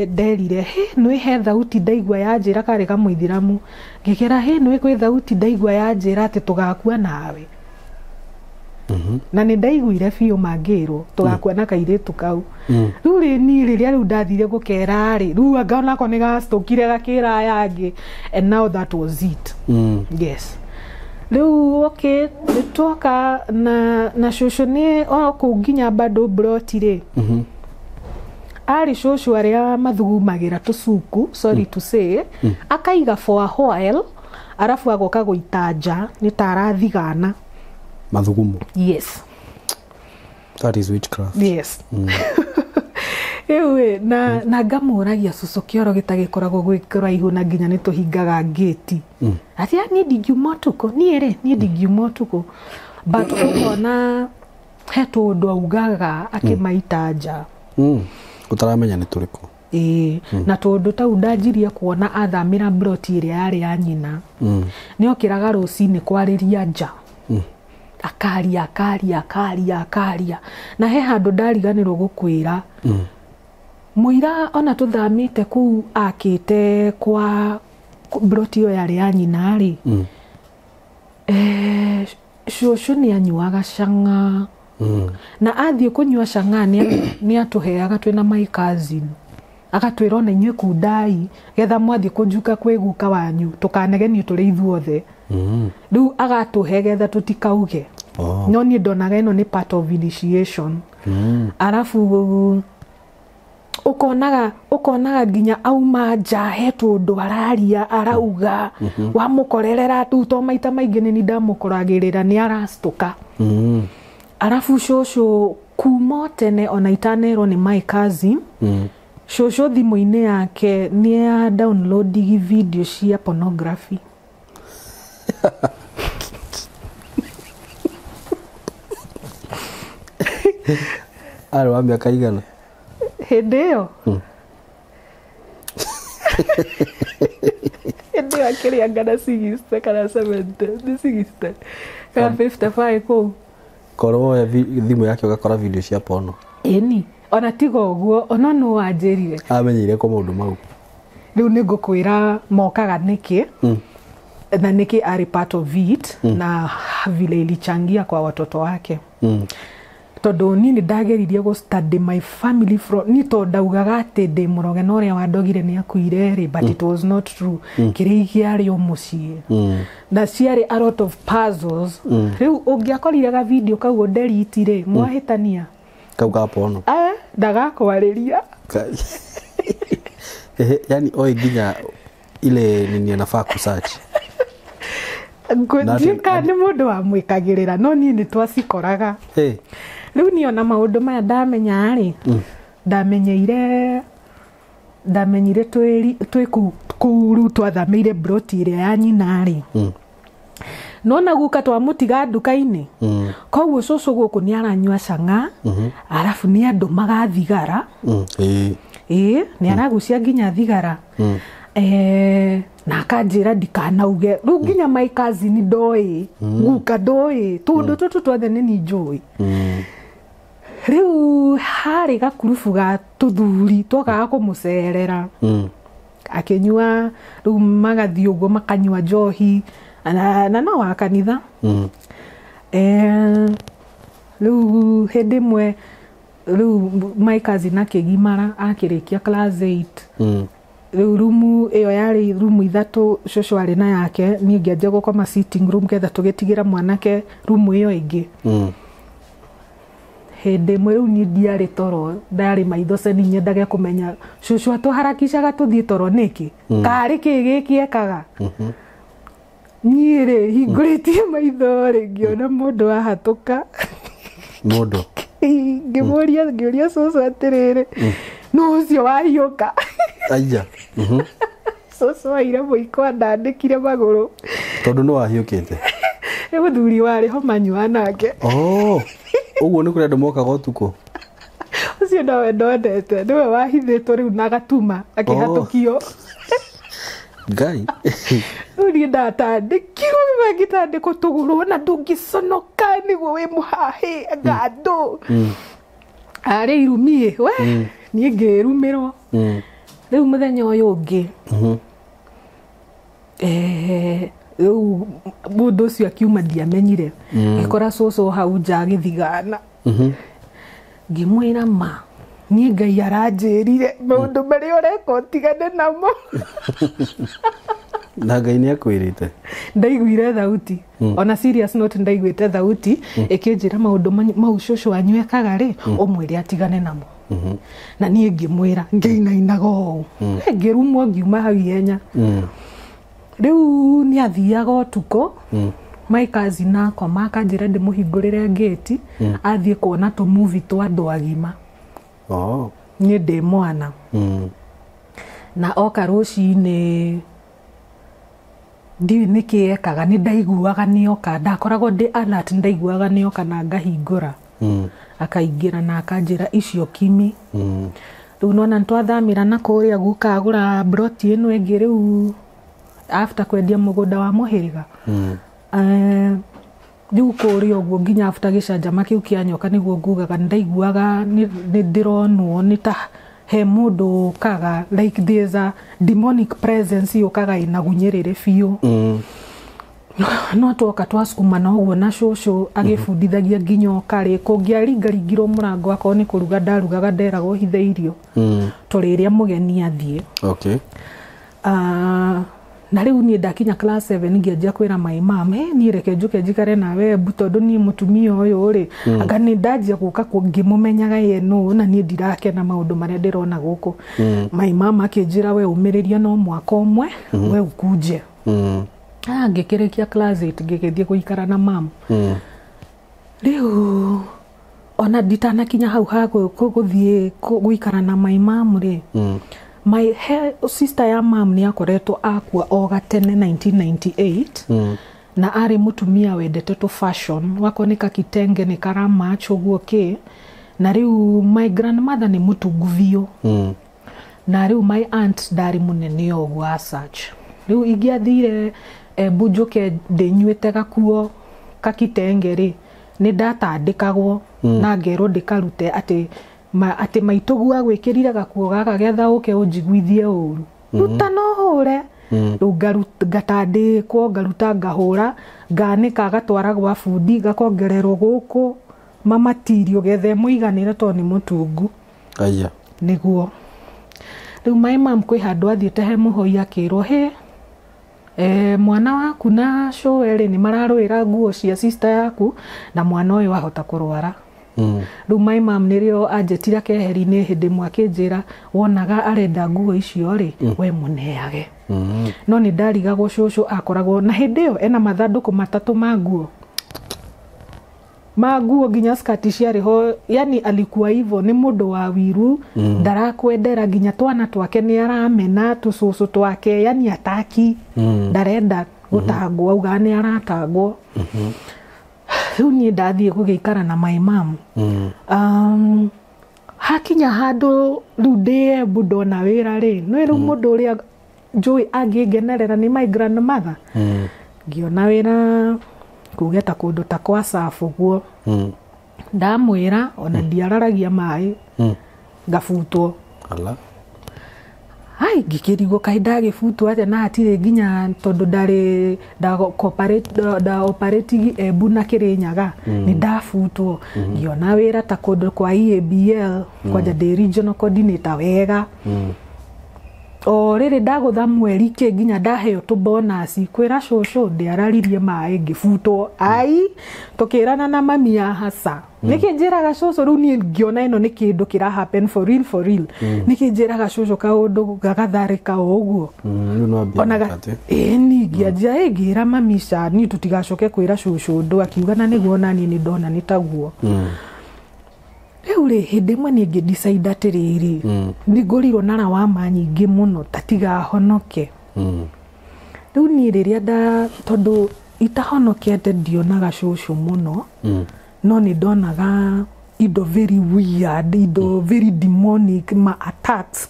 nderire nĩ he thauti ndaigua yanjĩra karĩ kamũithĩramu ngĩkĩra nĩ kwĩ thauti ndaigua yanjĩra atĩ tũgakua nawe na nĩ ndaiguire biũ mangĩrwo tũgakua na kairĩtu kau rĩu rĩrĩa rĩu ndathire gũkera rĩ rĩu anga onako nĩ gacitũkire gakĩra yangĩ and now that was it yes rĩu nĩtwoka na cũcũ nĩ kũu nginya bado broti rĩ ari shoshu aria mathugumagira tusuku sorry to say akaiga for a while arafu agoka guitanja ni tarathigana mathugumo. Yes, that is witchcraft. Yes. Ewe na ngamuragia cucu kioro gitagikoragwo gwikira ihu na nginya ni tuhingaga gate ati ni dingiuma tuko ni ere ni dingiuma tuko but ukona he tundu augaga akimaitanja utaramenya ni turiko na tundu tau ndanjirie kuona athamira broti iria yari ya nyina ni okiraga rucini kwariria nja akaria na he handu ndariganirwo gukwira muira ona tuthamite ku akite kwa broti yo yari ya nyina ri shosho ni anyuaga canga na athie kunyua canga ni atuheaga twina my cousin agatwira ona inywe kundai getha mwathie kunjuka kwiguka wanyu tukanegenio turi ithuothe riu agatuhe getha tutikauge no ni ndonaga ino ni part of initiation arafu ukonaga nginya auma nja he tundu araria arauga wamukorerera tu to maita maingi ni ndamukoragirira ni arastuka arafu shosho kuma tene ona itanero ni my cousin shosho thimu-ini yake ni ya downloading video cia pornography Aro miaka igana hindi yo hindi akiria ngana sigiste kana 70 sigiste kana 55 ko korwo ya thimu yake ugakora video cia porno eni ona tigo uguo ona no wanjirire amenyire ko maundu mau riu ni ngukwira mokaga niki na niki ari part of it na vile ilichangia kwa watoto wake tondu nini ndageririe go study my family from ni to ndaugaga ati ndi muroge no ria wandogire ni akuire ri but it was not true kirigia ri omucie na ciari a lot of puzzles riu ungiakorire ga video kau delete ri mwahitania kau ka porno ndagakwariria yani oi ginya ile nini anafaa kusearch ngwendika ni mundu wa mwikagirira no ni twacikoraga riu ni ona maundu maya ndamenya ri ndamenyire twi kuru twathameire broti iria ya nyina ri no na guka twamutiga nduka-ini koguo cucu guku ni aranyua canga arafu ni andu magathigara ni aragucia nginya thigara na akanjira ndikanauge riu nginya my cousin ndoi guka ndoi tundu tutu twothe ni njui riu hari gakurubu ga tuthuri twokaga kumucerera akinyua riu magathii uguo makanyua njohi na no wa kanitha riu hindi mwe riu my cousin akigimara akirikia class 8 riu rumu iyo yari rumu ithatu shosho ari na yake ni ngianjia gukoma sitting room ketha tugitigira mwanake rumu iyo ingi hindi mwe riu ni ndiari toro ndari maitho ceni nyendage kumenya shosho atuharakishaga tuthie toro niki kari kigikiekaga nyire hinguritie maitho ri ngiona mundu ahatuka mundu ngimuria cucu atiriri no ucio wahiuka aya cucu aire muiko ndandikire maguru tondu no wahiukite ni muthuri wari ho manyua nake uguo ni kuri andu mokaga utuku ucio nawe ndondete niwe wahithitwo riu na gatuma akihatukio ngai uri ndatandikirwo magitandiko tuguru na ndungiconoka niguo wi muhahi ngando ari irumie we ni ngirumirwo riu muthenya uyu ungi riu mundu ucio akiuma ndiamenyire ikora cucu hau nja githigana ngimwira ma ni ngai aranjirire maundu maria ureka utigane namo na ngai ni akwirite ndaiguire thauti ona serious note ndaiguite thauti ikinjira maundu mau cucu anyuekaga ri umwire atigane namo na niĩ ngĩmwĩra ngĩinainaga ũũ ngĩrumwo ngiuma hau ihenya rĩu nĩ athiaga ũtukũ my cousin akoma akanjĩra ndĩmũhingũrĩre gate athiĩ kuona tũmuvi twa andũ agima niĩ ndĩ mwana na oka rũcinĩ ndiũĩ nĩkĩ ekaga nĩ ndaiguaga nĩoka ndakoragwo ndĩ alert ndaiguaga nĩoka na ngahingũra akaingĩra na akanjĩra icio Kimi rĩu nona nĩtwathamĩra na kũrĩa guka agũra broti ĩno ĩngĩ rĩu after kwendia mũgũnda wa mũhĩrĩga rĩu kũrĩa ũguo nginya after gĩcanjama kĩu kĩa nyoka nĩguo ngugaga ndaiguaga nĩ ndĩronwo nĩ ta he mũndũ kaga like there's a demonic presence yokaga inagunyĩrĩre biũ no twoka twasukuma na ũguo na cũcũ agĩbundithagia nginya ũkarĩ kũngĩaringaringirwo mũrango akorwo nĩ kũruga ndarugaga nderagwo hithe irio tũrĩrĩa mũgeni athiĩ na rĩu niĩ ndakinya class 7 ngĩanjia kwĩra my mom niĩ reke njũke njikare nawe mbu tondũ niĩ mũtumia ũyũ rĩ anga nĩ ndanjia gũka ngĩmũmenyaga ye no na niĩ ndirakena maũndũ marĩa ndĩrona gũkũ my mom akĩnjĩra we umĩrĩria no mwaka ũmwe we ũkuje ngĩkĩrĩkia class 8 ngĩgĩthiĩ gũikara na mam rĩu ona nditanakinya hau ha gũthiĩ gũikara na my mom rĩ my sister ya mam nĩ akoretwo akua o gatene 1998 na arĩ mũtumia wendete to fashion wakoneka kitenge nĩ karamatch ũguo kĩ na rĩu my grandmother nĩ mũtungu biũ na rĩu my aunt ndarĩ mũnene ũguo asach rĩu ingĩathire mbunjũke ndĩnyuĩte gakuo kakitenge rĩ nĩ ndatandĩkagwo na ngerwo ndĩkarute atĩ maitũgu agwĩkĩrire gakuo gaka getha ũke ũnjiguithie ũru ruta no hũre rĩu ngatandĩkwo ngaruta ngahũra nganĩka gatwara gwa bundi gakongererwo gũkũ mamatirio getha mũiganĩre tondũ nĩ mũtungu nĩguo rĩu my mom kwĩ handũ athiĩte he mũhoi akĩrwo mwana waku na Joel nĩ mararũĩra nguo cia sister yaku na mwana ũyũ wahota kũrwara rĩu my mom nĩrĩo anjetira keheri-inĩ hĩndĩ ĩmwe akĩnjĩra wonaga arenda nguo icio rĩ we mũneage no nĩ ndarigagwo cũcũ akoragwo na hĩndĩ ĩyo ena mathandũkũ matatũ ma nguo nginya skati ciarĩ ho yani alikuwa hivyo nĩ mũndũ wa wiru ndarakwendera nginya twana twake nĩ aramena tũcũcũ twake yani ataki ndarenda gũtangwo auga nĩ aratangwo rĩu niĩ ndathiĩ gũgĩikara na my mom hakinya handũ rĩu ndĩ ndona wĩra rĩ nĩ rĩu mũndũ ũrĩa njũĩ angĩngenerera nĩ my grandmother ngĩona wĩra kuge ta kũndũ ta kwa safu guo ndamwĩra ona ndiararagia maĩ ngabutwo hai ngĩkĩrigwo kaĩ ndagĩbutwo atĩa na hatirĩ nginya tondũ ndarĩ nda operate Embu na Kĩrĩnyaga nĩ ndabutwo ngĩona wĩra ta kũndũ kwa EABL kwanja ndĩ regional coordinator wega o rĩrĩ ndagũtha mweri kĩ nginya ndaheo tũbonasi kwĩra cũcũ ndĩararirie maĩ ngĩbutwo ai tũkĩrana na mami ya Hasa nĩkĩnjĩraga cũcũ rĩu niĩ ngĩona ĩno nĩ kĩndũ kĩra happen for real nĩkĩnjĩraga cũcũ kaũndũ gagatharĩka ũguo onaga ni ngĩanjia ngĩra mami ca niĩ tũtigacoke kwĩra cũcũ ũndũ akiuga na nĩguo naniĩ nĩ ndona nĩ taguo rĩu rĩ hĩndĩ ĩmwe niĩ ngĩdecide atĩrĩrĩ nĩngũrirwo na lawama nyingĩ mũno tatigahonoke rĩu niĩ rĩrĩa tondũ itahonokete ndionaga cũcũ mũno no nĩ ndonaga indo very weird indo very demonic ma attacks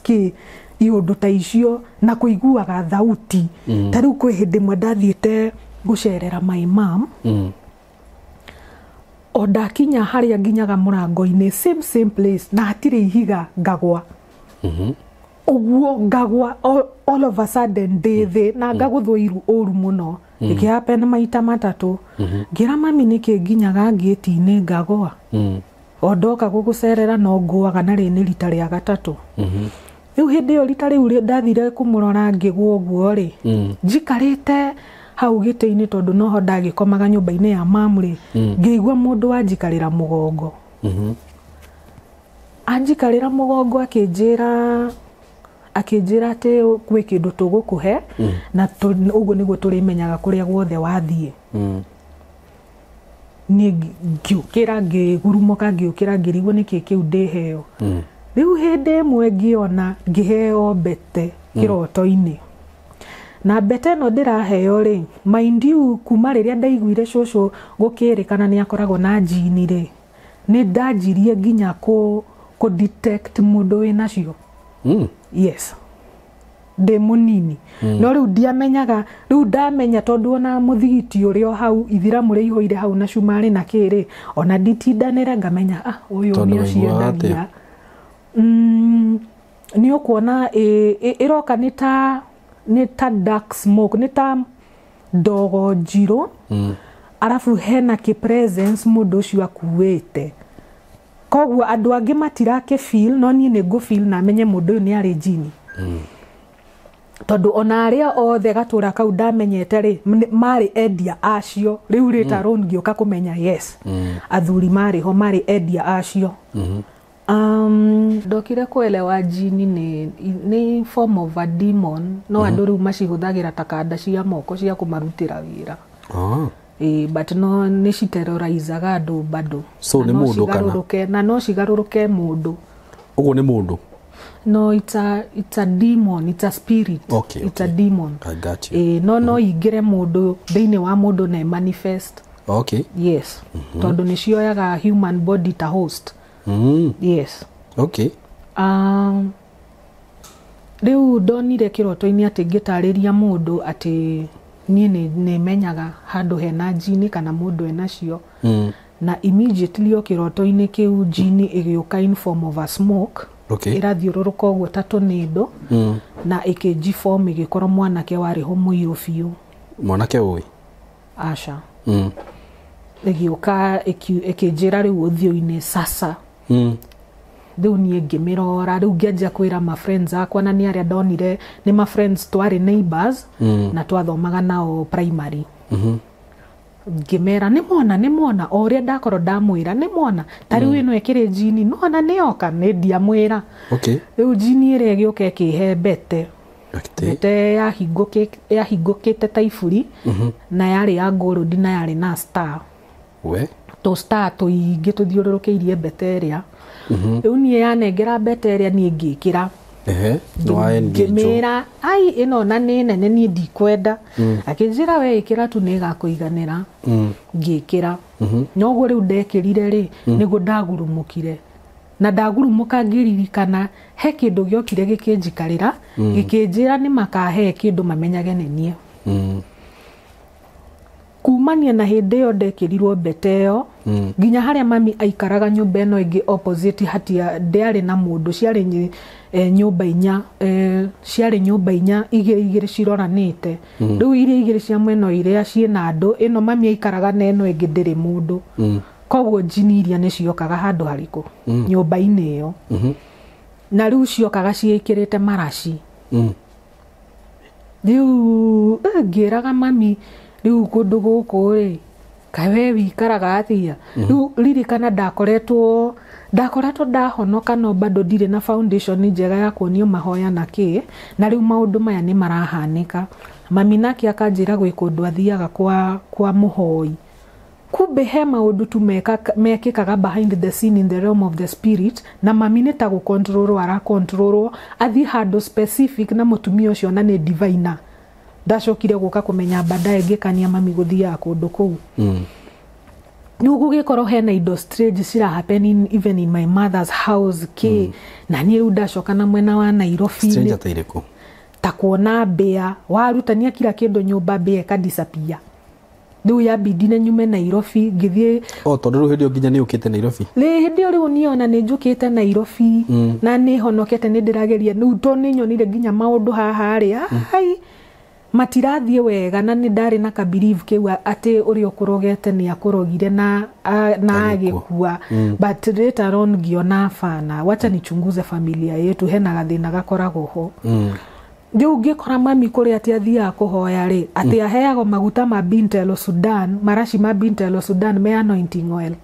iũndũ ta icio na kũiguaga thauti ta rĩu kwĩ hĩndĩ ĩmwe ndathiĩte gũcerera my mom o ndakinya harĩa nginyaga mũrango-inĩ same place na hatirĩ ihiga ngagwa ũguo ngagwa all of a sudden ndĩthĩ na ngagũthwo iru ũru mũno ĩkĩhappen maita matatũ ngĩra mami nĩkĩ nginyaga ngĩti-inĩ ngagwa o ndoka gũgũcerera no ngũaga na rĩ nĩ rita rĩa gatatũ rĩu hĩndĩ ĩyo rita rĩu ndathire kũmũrora ngĩgwa ũguo rĩ njikarĩte hau gĩtĩ-inĩ tondũ noho ndagĩkomaga nyũmba-inĩ ya mamu rĩ ngĩigua mũndũ wanjikarĩra mũgongo anjikarĩra mũgongo akĩnjĩra ati gwĩ kĩndũ tũgũkũhe na ũguo nĩguo tũrĩmenyaga kũrĩa guothe wathiĩ. Niĩ ngĩũkĩra ngĩgurumũka ngĩũkĩra ngĩrigwo nĩkĩ kĩu ndĩheo. Rĩu hĩndĩ ĩmwe ngĩona ngĩheo mbete kĩroto-inĩ. Na mbete ĩno ndĩraheo rĩ, mind you kuma rĩrĩa ndaiguire cũcũ gũkĩrĩkana nĩ akoragwo na jini rĩ, nĩ ndanjirie nginya ku detect mũndũ wĩna cio. Yes. Ndĩ mũnini. No rĩu ndiamenyaga, rĩu ndamenya tondũ ona mũthigiti ũrĩa hau ithiramu rĩihũire hau na cumarĩ na kĩrĩ, ona nditindanĩra ngamenya ũyũ nĩ aciendagia. Nĩ ũkuona ĩroka nĩ ta dark smoke, nĩ ta ndogo njirũ, arabu hena kĩ presence mũndũ ũcio akuĩte. Koguo andũ angĩ matirake feel, no niĩ nĩ ngũ feel na menye mũndũ ũyũ nĩ arĩ jini. Tondũ ona arĩa othe gatũra kau ndamenyete rĩ, marĩ endia acio. Rĩu rĩtarwo ngĩũka kũmenya yes. Athuri marĩ ho marĩ endia acio. Ndokire kuelewa jini nĩ form of a demon, no andũ rĩu macihũthagĩra ta kanda cia moko cia kũmarutĩra wĩra. But no nĩ citerrorizaga andũ bado. So nĩ mũndũ kana? Na no cigarũrũke mũndũ. Ũguo nĩ mũndũ? No, it's a demon, it's a spirit. It's a demon. I got you. No ingĩre mũndũ thĩinĩ wa mũndũ na manifest. Yes. Tondũ nĩ cioyaga human body ta host. Yes. Rĩu ndonire kĩroto-inĩ atĩ ngĩtarĩria mũndũ atĩ niĩ nĩ menyaga handũ hena jini kana mũndũ ena cio. Na immediately o kĩroto-inĩ kĩu jini ĩgĩũka in form of a smoke. Ĩrathiũrũrũka ũguo ta tũnĩndũ na ĩkĩnjiform ĩgĩkorwo mwanake warĩ ho mũirũ biũ. Mwanake ũĩ? Aca. Ĩgĩũka ĩkĩnjĩra rĩu ũthiũ-inĩ sasa. Rĩu niĩ ngĩmĩrora, rĩu ngĩanjia kwĩra ma friends akwa, na nĩ arĩa ndonire nĩ ma friends twarĩ neighbors na twathomaga nao primary. Ngĩmera nĩ mwana o ũrĩa ndakorwo ndamwĩra nĩ mwana ta rĩu ĩno ĩkĩrĩ jini no ona nĩoka nĩ ndiamwĩra. Rĩu jini ĩrĩa ĩgĩũka ĩkĩhe mbete. Mbete yahingũkĩte ta iburi na yarĩ ya gold na yarĩ na star. To star tũingĩ tũthiũrũrũkĩirie mbete ĩrĩa. Rĩu niĩ yanengera mbete ĩrĩa niĩ ngĩkĩra. Ngĩmĩra ĩno na nĩ nene niĩ ndikwenda. Akĩnjĩra we ĩkĩra tu nĩ ĩgakũiganĩra. Ngĩkĩra. Noguo rĩu ndekĩrire rĩ, nĩguo ndagurumũkire. Na ndagurumũka ngĩririkana he kĩndũ gĩokire gĩkĩnjikarĩra, gĩkĩnjĩra nĩ makahe kĩndũ mamenyage nĩ niĩ. Kumania na hĩndĩ ĩyo ndekĩrirwo mbete ĩyo, nginya harĩa mami aikaraga nyũmba ĩno ĩngĩ opposite hatia ndĩarĩ na mũndũ, ciarĩ nyũmba inya, igĩrĩ ciroranĩte. Rĩu iria igĩrĩ cia mwena iria ciĩna andũ, ĩno mami aikaraga na ĩno ĩngĩ ndĩrĩ mũndũ. Koguo jini iria nĩ ciokaga handũ harĩkũ? Nyũmba-inĩ ĩyo. Na rĩu ciokaga ciĩkĩrĩte maraci. Rĩu ngĩraga mami, rĩu kũndũ gũkũ rĩ, kaĩ we wikaraga atĩa? Rĩu ririkana ndakoretwo ndahonoka no bado ndirĩ na foundation njega ya kuonio mahoya na kĩ, na rĩu maũndũ maya nĩ marahanĩka. Mami nake akanjĩra gwĩ kũndũ athiaga kwa mũhoi. Kumbe he maũndũ tu mekĩkaga behind the scene in the realm of the spirit, na mami nĩ ta gũkontrolwo arakontrolwo athiĩ handũ specific na mũtumia ũcio na nĩ diviner. Ndacokire gũka kũmenya baadaye ngĩkania mami gũthiaga kũndũ kũu. Rĩu gũgĩkorwo hena indo strange cira happening even in my mother's house na niĩ rĩu ndacoka na mwena wa Nairobi. Strange ta irĩkũ? Ta kuona mbĩa, warutania kila kĩndũ nyũmba mbĩa ĩkadisappear. Rĩu yabidine nyume Nairobi ngĩthiĩ. Tondũ rĩu hĩndĩ nginya nĩ ũkĩte Nairobi? Hĩndĩ rĩu niona nĩ njũkĩte Nairobi na nĩ honokete nĩ ndĩrageria rĩu to nĩ nyonire nginya maũndũ haha rĩ. Matirathiĩ wega na nĩ ndarĩ na ka believe kĩu atĩ ũrĩa ũkũrogete nĩ akũrogire na agĩkua. But later on ngĩona fana, wacha nichunguze familia yetu, hena gathĩna gakoragwo ho. Rĩu ngĩkora mami kũrĩa atĩ athiaga kũhoya rĩ, atĩ aheagwo maguta ma Bint el Sudan, marashi ma Bint el Sudan me anointing oil.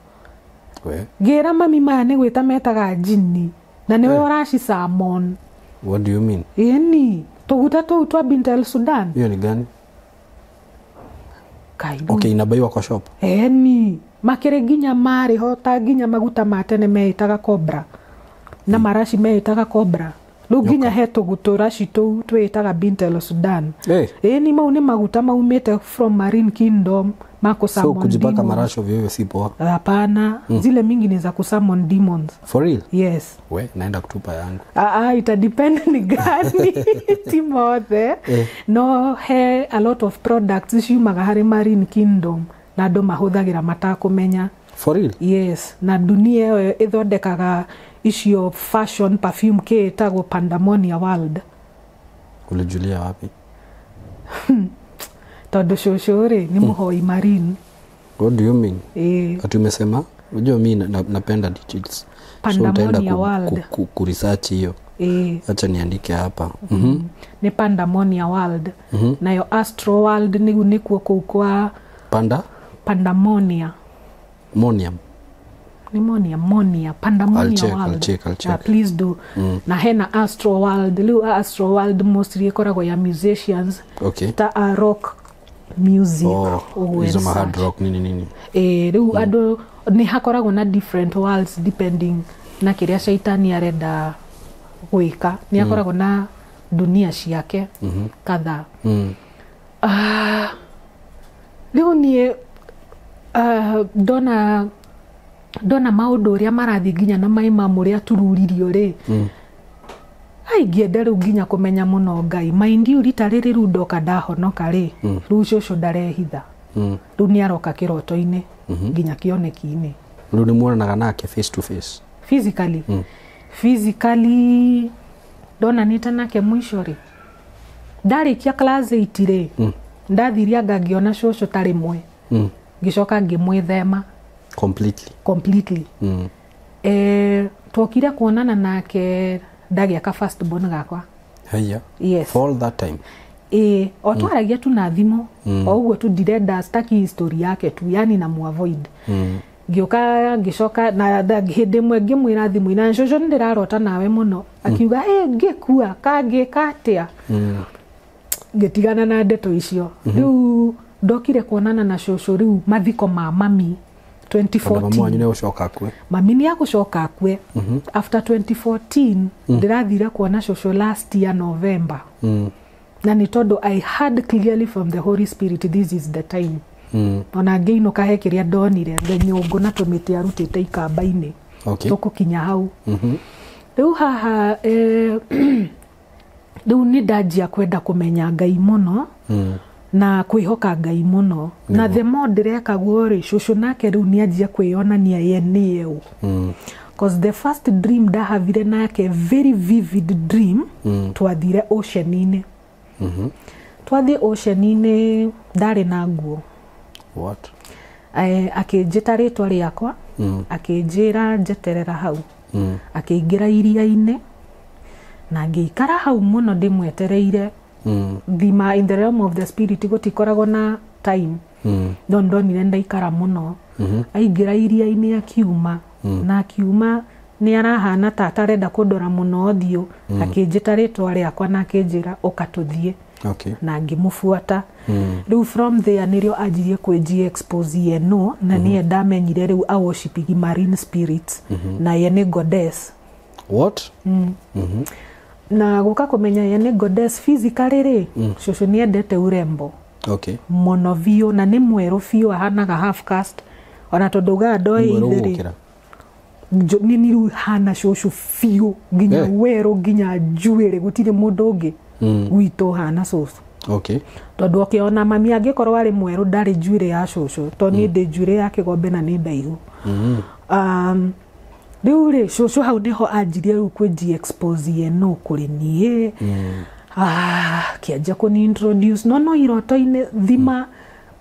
We. Gira mami maya nĩ gwĩta metaga jini. Na nĩwe ũraci salmon. What do you mean? Ĩni. Tũguta tũu twa Bint El Sudan. Hiyo ni gani? Kaibu. Okay, inabaiwa kwa shop. Ĩni. Makĩrĩ nginya marĩ ho ta nginya maguta ma tene meĩtaga Cobra. Na maraci meĩtaga Cobra. Rĩu nginya he tũguta raci tũu twĩtaga Bint El Sudan. Ĩni mau nĩ maguta maumĩte from Marine Kingdom. Mako so kujipaka marashi ovyo si poa? Hapana. Zile mingi ni za kusummon demons. For real? Yes. We, naenda kutupa yangu. Ita depend ni gani. Timothe. No, he a lot of products ciumaga harĩ Marine Kingdom na andũ mahũthagĩra matakũmenya. For real? Yes. Na dunia ĩyo ĩthondekaga icio fashion perfume kĩĩtagwo Pandamonia World. Ulijulia wapi? Tondũ shosho rĩ ni mũhoi Marine. What do you mean? Ati umesema? Unajua mimi napenda digits. Pandamonia World. Kuresearch hiyo. Acha niandike hapa. Ni Pandamonia World. Nayo Astro World ni kuo kwa Pandamonia. Monium. Ni Monia. Pandamonia World. I'll check. Please do. Na hena Astro World. Liu Astro World mostly ikoragwo ya musicians. Okay. Ta rock music. Hizo hard rock nini. Riu andũ ni hakoragwo na different worlds depending na kĩrĩa shaitani arenda gwĩka. Ni hakoragwo na dunia ciake kadhaa. Riu niĩ dona maũndũ ũrĩa marathiĩ nginya na maima mũrĩa tururirio rĩ. Ingĩenda rĩu nginya kũmenya mũno Ngai. Maindi rita rĩrĩ rĩu ndoka ndahonoka rĩ. Rĩu cũcũ ndarehitha. Rĩu nĩ aroka kĩroto-inĩ nginya kĩoneki-inĩ. Rĩu nĩ muonanaga nake face to face? Physically. Physically ndonanĩte nake mũico rĩ. Ndarĩkia class 8 rĩ. Ndathiria ngangĩona cũcũ ta rĩmwe. Ngĩcoka ngĩmwĩthema. Completely. Twokire kuonana nake ndagĩaka first born gakwa. Haya. Yes. For all that time? O twaragia tu na thimũ. O ũguo tu ndirenda staki history yake tu, yani na muavoid. Ngĩoka ngĩcoka na hĩndĩ ĩmwe ngĩmwĩra thimũ-inĩ na cũcũ nĩndĩrarota nawe mũno. Akiuga ngĩkua kangĩka atĩa. Ngĩtigana na ndeto icio. Rĩu ndokire kuonana na cũcũ rĩu mathiko ma mami 2014. Mami wanyu nĩ gũcoka akue? Mami nĩ agũcoka akue. After 2014 ndĩrathire kuona cũcũ last year November. Na nĩ tondũ I heard clearly from the Holy Spirit this is the time. Ona ngĩinũka he kĩrĩa ndonire nyũngũ na tũmĩtĩ arutĩte ikamba-inĩ. Tũkũkinya hau. Rĩu haha rĩu nĩ ndanjia kwenda kũmenya Ngai mũno. Na kwĩhoka Ngai mũno. Na the more ndĩrekagwo rĩ cũcũ nake rĩu nĩ anjia kwĩonania ye nĩ eu. Because the first dream ndahavire nake very vivid dream. Twathire ocean-inĩ. Twathiĩ ocean-inĩ ndarĩ na nguo. What? Akĩnjĩta rĩtwa rĩakwa. Akĩnjĩra njeterera hau. Akĩingĩra iria-inĩ. Na ngĩikara hau mũno ndĩmwetereire. Thima in the realm of the spirit gũtikoragwo na time. Ndonire ndaikara mũno. Aingĩra iria-inĩ akiuma. Na akiuma nĩ arahana ta atarenda kũndora mũno ũthiũ. Akĩnjĩta rĩtwa rĩakwa na akĩnjĩra ũka tũthiĩ. Na ngĩmũbuata. Rĩu from there nĩrĩo anjirie kwĩji expose ye no. Na niĩ ndamenyire rĩu a worshiping marine spirits. Na ye nĩ goddess. What? Na gũka kũmenya ye nĩ goddess physically rĩ. Cũcũ nĩ endete urembo. Mũno biũ na nĩ mwerũ biũ ahanaga half caste. Ona tondũ uga ndoe itherĩ. Nini rĩu hana cũcũ biũ nginya werũ nginya njuĩrĩ gũtirĩ mũndũ ũngĩ gwitũ hana cũcũ. Tondũ ũkĩona mami angĩkorwo arĩ mwerũ ndarĩ njuĩrĩ ya cũcũ. Tondũ niĩ ndĩ njuĩrĩ ya kĩgombe na nĩ ndaihu. Rĩu rĩ cũcũ hau nĩho anjirie rĩu kwĩji expose ye no kũrĩ niĩ. Kĩanjia kũni introduce no iroto-inĩ thima.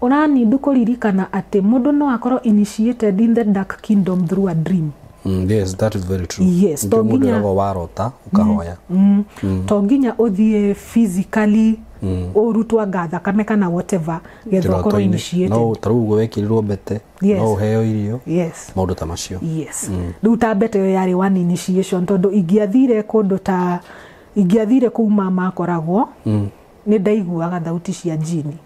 Ũrani kũririkana atĩ mũndũ no akorwo initiated in the dark kingdom through a dream. Yes, that is very true. Yes, to nginya warota ukahoya. To nginya ũthiĩ physically urutwa gatha kame kana whatever getho korwo initiated no tarugo wekirirwo mbete no heo irio maundu ta macio riu ta mbete yo yari one initiation tondu ingiathire kundu ta ingiathire kuu mama akoragwo ni ndaiguaga thauti cia jini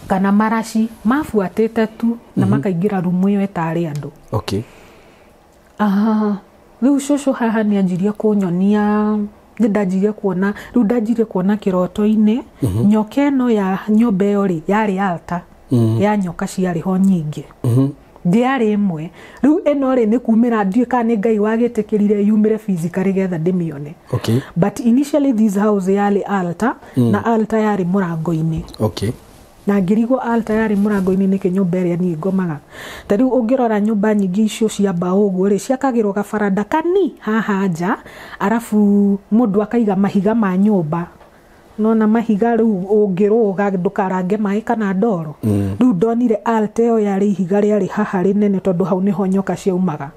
kana maraci mafuatite tu na makaingira rumu iyo etari andu riu shosho haha ni anjirie kunyonia ndajirie kuona kiroto-ini nyoka ino ya nyumba iyo ri yari altar ya nyoka ciari ho nyingi ndiari imwe riu ino ri ni kumira ndie ka ni ngai wagitikirire yumire physically getha ndimione but initially this house yari altar na altar yari murango-ini na ngirigo altar yari murango-ini ni kinyumba iria ni ngomaga tariu ungirora nyumba nyingi icio cia mbao uguo ri ciakagirwo gabaranda kani haha nja arafu mundu akaiga mahiga ma nyumba nona mahiga riu ungiruga ndukarange mai kana ndoro riu ndonire altar yo yari ihiga riari haha rinene tondu hau niho nyoka ciaumaga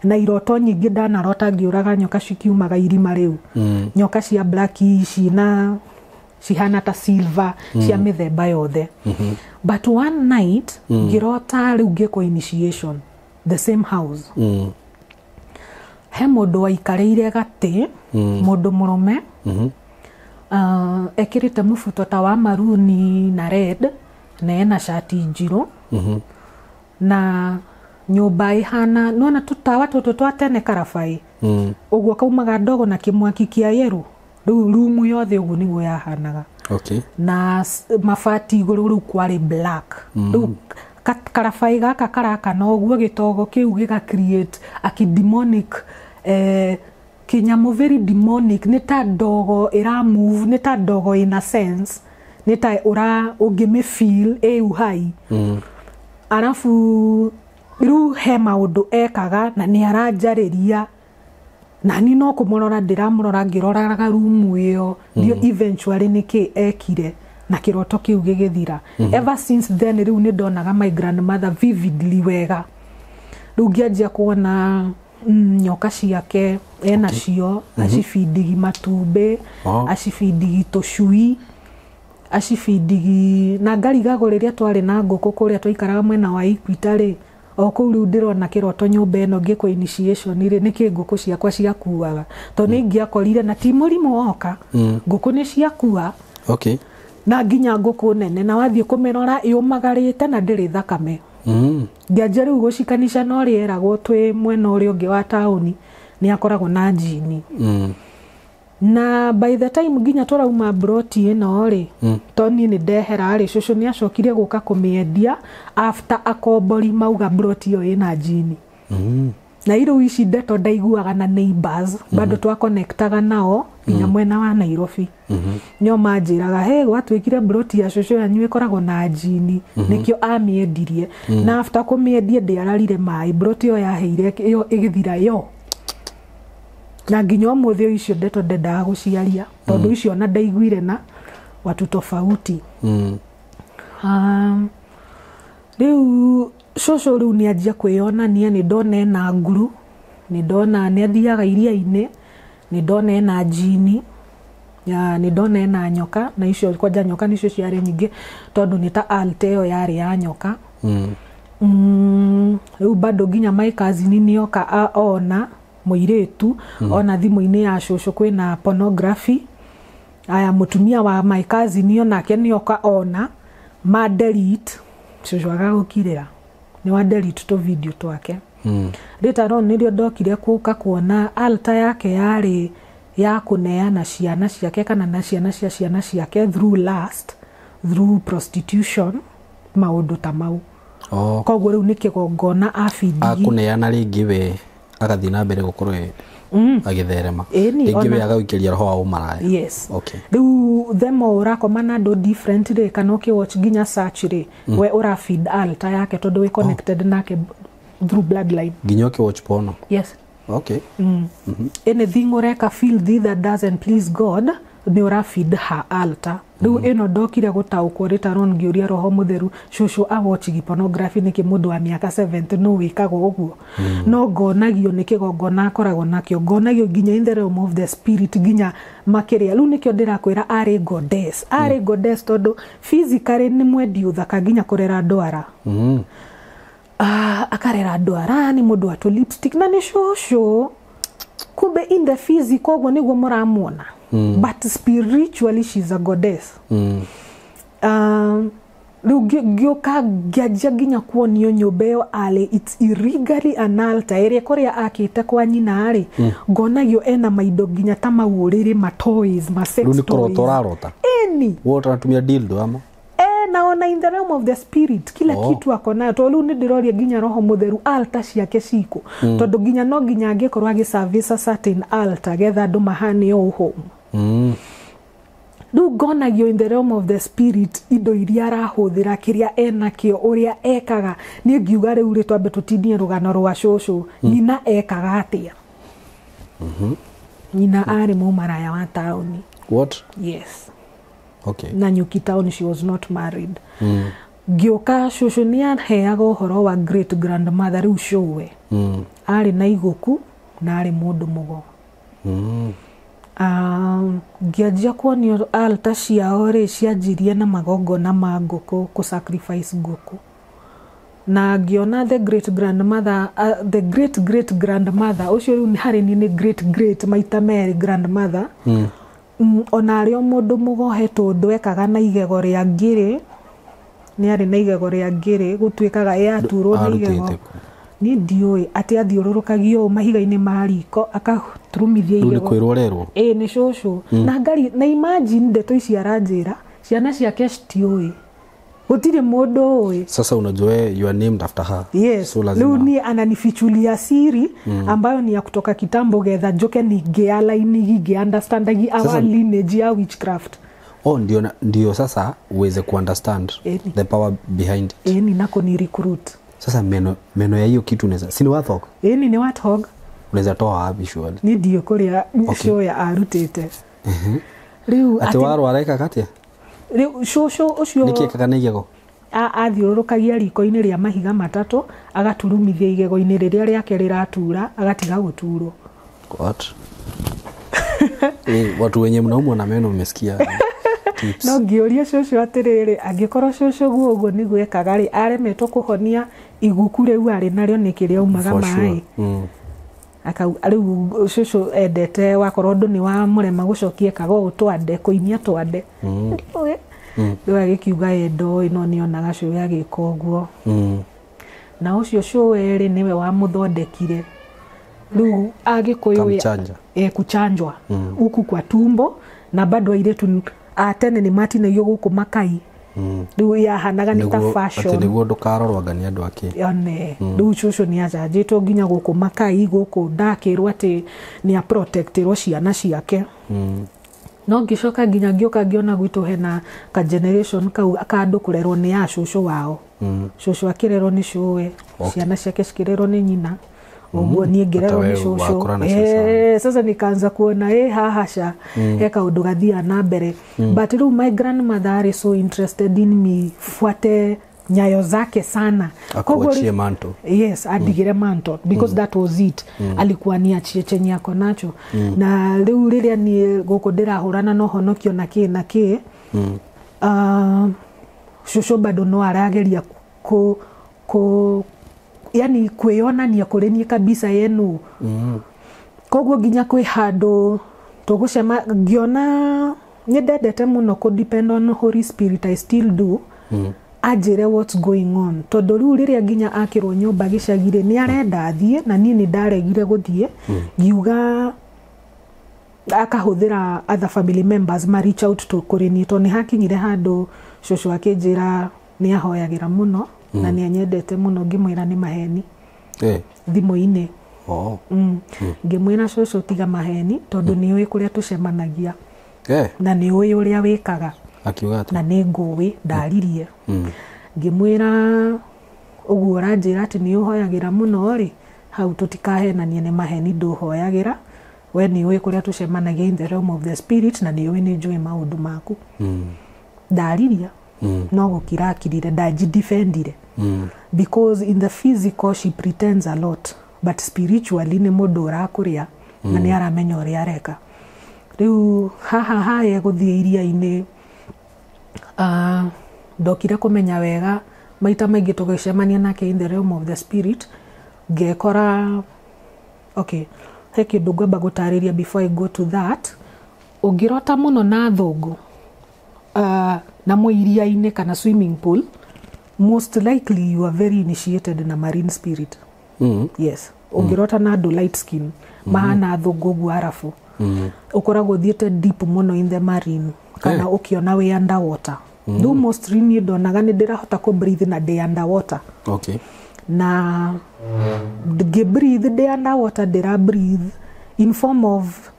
na iroto nyingi ndanarota ngiuraga nyoka cikiumaga irima riu nyoka cia black cina cihana ta silver cia mithemba yothe but one night ngirota riu ngiko initiation the same house he mundu waikarire gati mundu murume ekirite mufuto ta wa maruni na red na ena shati njiru na nyumba ihana nona tutawa tutu twa tene karabai uguo kaumaga ndogo na kimwaki kia yeru rumu yothe uguo niguo yahanaga na mafati iguru riu kwari black riu karabai gaka karaka na uguo gitogo kiu giga create a demonic kinyamu very demonic ni ta ndogo ira move ni ta ndogo in a sense ni ta ura ungime feel uhai arafu riu he maundu ekaga na ni aranjariria na ni no kumurora ndiramurora ngiroraga rumu iyo ndio eventually niki ekire na kiroto kiu gigithira ever since then riu ni ndonaga my grandmother vividly wega riu ngianjia kuona nyoka ciake ena cio acibindigi matumbe acibindigi tucui acibindigi na ngarigago riria twari na nguku kuria twaikaraga mwena wa Equitary o kuu riu ndirona kiroto nyumba ino ngiko initiation ri niki nguku ciakwa ciakuaga to ni ngiakorire na ti murimu woka nguku ni ciakua na nginya nguku nene na wathie kumirora yumagarite na ndiri thakame ngianjia riu gucikanisha no rieragwo twi mwena uria ungi wa tauni ni akoragwo na jini na by the time nginya turauma broti ino ri toni ni ndehera ri cucu ni acokire guka kumiendia after akombori mauga broti yo ina jini na iro ici ndeto ndaiguaga na neighbors bado twa connectaga nao nginya mwena wa Nairobi nyo manjiraga he gwatwikire broti ya cucu yanyu ikoragwo na jini nikio amiendirie na after kumiendia ndiararire mai broti yo yaheire yo igithira yo na nginya muthio icio ndeto ndendaga guciaria tondu icio na ndaiguire na watu tofauti riu cucu riu ni anjia kwiyonania ni ndona na nguru ni ndona ni athiaga iria-ini ni ndona na jini ya ni ndona na nyoka na icio kwanja nyoka nicio ciari nyingi tondu ni ta altar yo yari ya nyoka riu bado nginya my cousin nioka ona muiretu ona thimu-ini ya cucu kwina pornography aya mutumia wa my cousin nio nake nioka ona ma delete cucu agagukirira ni wa delete to video twake later on nirio ndokire kuka kuona altar yake yari ya kuneana ciana ciake kana na ciana cia ciana ciake through through prostitution maundu ta mau koguo riu nikigongona afidigi akuneana ringi we agathi na mbere gukorwo agitherema ringi we agaukiria roho wa umaraya riu themo urakomana ndo different ri kana ukiwatch ginya search ri we urafeed altar yake tondu we connected nake through bloodline ginya ukiwatch porno anything ureka feel that doesn't please God ni urafeed her altar riu ino ndokire gutaukwo ritaron ngiuria roho mutheru shushu awatchigi pornography niki mundu wa miaka 70 no wikago uguo no ngonagio nikigongona akoragwo nakio ngonagio ginya in the realm of the spirit ginya makiria riu nikio ndirakwira ari goddess tondu physically ni mwendi uthaka ginya kurera ndwara akarera ndwara ni mundu wa lipstick na ni shushu kumbe in the physical uguo niguo muramuona but spiritually she's a goddess. Gyoka gyaja ginya kuonio nyobeo ale it's illegally an altar ere korea akite kwa nyina ari ngonagio ena maido ginya tamaurire ma toys ma sex toys rota eni wote anatumia dildo ama naona in the realm of the spirit kila kitu akona to riu ndiroria ginya roho mutheru altar ciake ciko tondu ginya no ginya angekorwa agi service a certain altar getha andu mahane o home riu ngonagio in the realm of the spirit indo iria arahuthira kiria enakio uria ekaga ni ngiuga riu ri twambe tutindie rugano rwa shushu nyina ekaga atia nyina ari mumaraya wa tauni. What? Yes. Okay. Na Nyuki Town, she was not married. Gioka shushu ni aheaga uhoro wa great grandmother riu showe ari na iguku na ari mundu mugo ngianjia kuonio altar ciao ri cianjirie na magongona ma nguku ku sacrifice nguku na ngiona the great great grandmother ucio riu ni hari ni great maita meri grandmother ona ario mundu mugohetwo ndwekaga na igego ria ngiri ni ari na igego ria ngiri gutwikaga yaturwo na igego ni ndioi ati athiururukagio mahiga-ini mariko akaturumithia igego ni kwirorerwo ni shushu na ngari na imagine ndeto ici aranjira ciana ciake citioi gutire mundu oi sasa unajua you are named after her yes so lazima ni ananifichulia siri ambayo ni ya kutoka kitambo getha njoke ninge understandagi our lineage ya witchcraft ndio sasa uweze ku understand the power behind it ni nako ni recruit sasa meno ya hiyo kitu unaweza si ni wathog ni wathog unaweza toa wapi surely ni ndio kuria show ya arutete riu ati waro araika katia riu shushu ucio nikikaga na igego athiururukagia riko-ini ria mahiga matatu agaturumithia igego-ini riria riake riratura agatiga guturwo. What? Watu wenye mnaumwa na meno mmesikia tips. No ngioria shushu atiriri angikorwo shushu guo ni gwekaga ri aremetwo kuhonia iguku riu ari nario nikiria umaga mai riu shushu endete wakorwo ndu ni wa murema gucokie kago twande kuinia twande riu agikiuga endo ino nionaga show yagika uguo na ucio show eri niwe wa muthondekire riu agikuyu kuchanjwa huku kwa tumbo na bado airetu atene ni matina iyo guku makai riu yahanaga ni ta fashion ati niguo ndukarorwaga ni andu ake yone riu shushu ni ajanjitwo ginya guku makai guku ndakirwo ati ni a protectirwo ciana ciake no ngicoka ginya ngioka ngiona gwitu hena ka generation kau akandu kurerwo ni ya shushu wao shushu akirerwo ni showe ciana ciake cikirerwo ni nyina uguo ni ngirerwo ni shushu sasa nikaanza kuona hahasha kaundu gathia na mbere but riu my grandmother is so interested in me fuate nyayo zake sana akuachie manto yes adigire manto because that was it alikuwa ni achie chenye yako nacho na riu riria ni guko ndirahurana no honokio na ki shushu bado no arageria yani kwiona ni akurenia kabisa yenu koguo ginya kwi handu tugucema ngiona ni ndendete muno ku depend on Holy Spirit I still do ajire what's going on tondu riu riria ginya akirwo nyumba gicagire ni arenda athie na ni ndaregire guthie ngiuga akahuthira other family members ma reach out to kureni to ni hakinyire handu shushu akinjira ni ahoyagira muno na ni anyendete muno ngimwira ni maheni thimu-ini ngimwira shushu tiga maheni tondu ni uwi kuria tucemanagia na ni uwi uria wikaga akiuga na ni nguwi ndaririe ngimwira uguo ranjira ati ni uhoyagira muno ri hau tutikahenanie ni maheni nduhoyagira we ni uwi kuria tucemanagia in the realm of the spirit na ni uwi ni njui maundu maku ndariria no gukirakirire ndajidefendire because in the physical she pretends a lot but spiritually ni mundu urakuria na ni aramenya uria areka riu haha haye guthie iria-ini ndokire kumenya wega maita maingi tugicemania nake in the realm of the spirit ngekora okay he kindu ngamba gutariria before I go to that ungirota muno na thungu na muiria-ini kana swimming pool most likely you are very initiated na marine spirit yes ungirota na andu light skin mahana thungu gu arafu ukoragwo thiete deep muno in the marine kana ukiona we underwater do most really ndonaga ni ndirahota ku breathe na day underwater okay na breathe day underwater ndira breathe in form of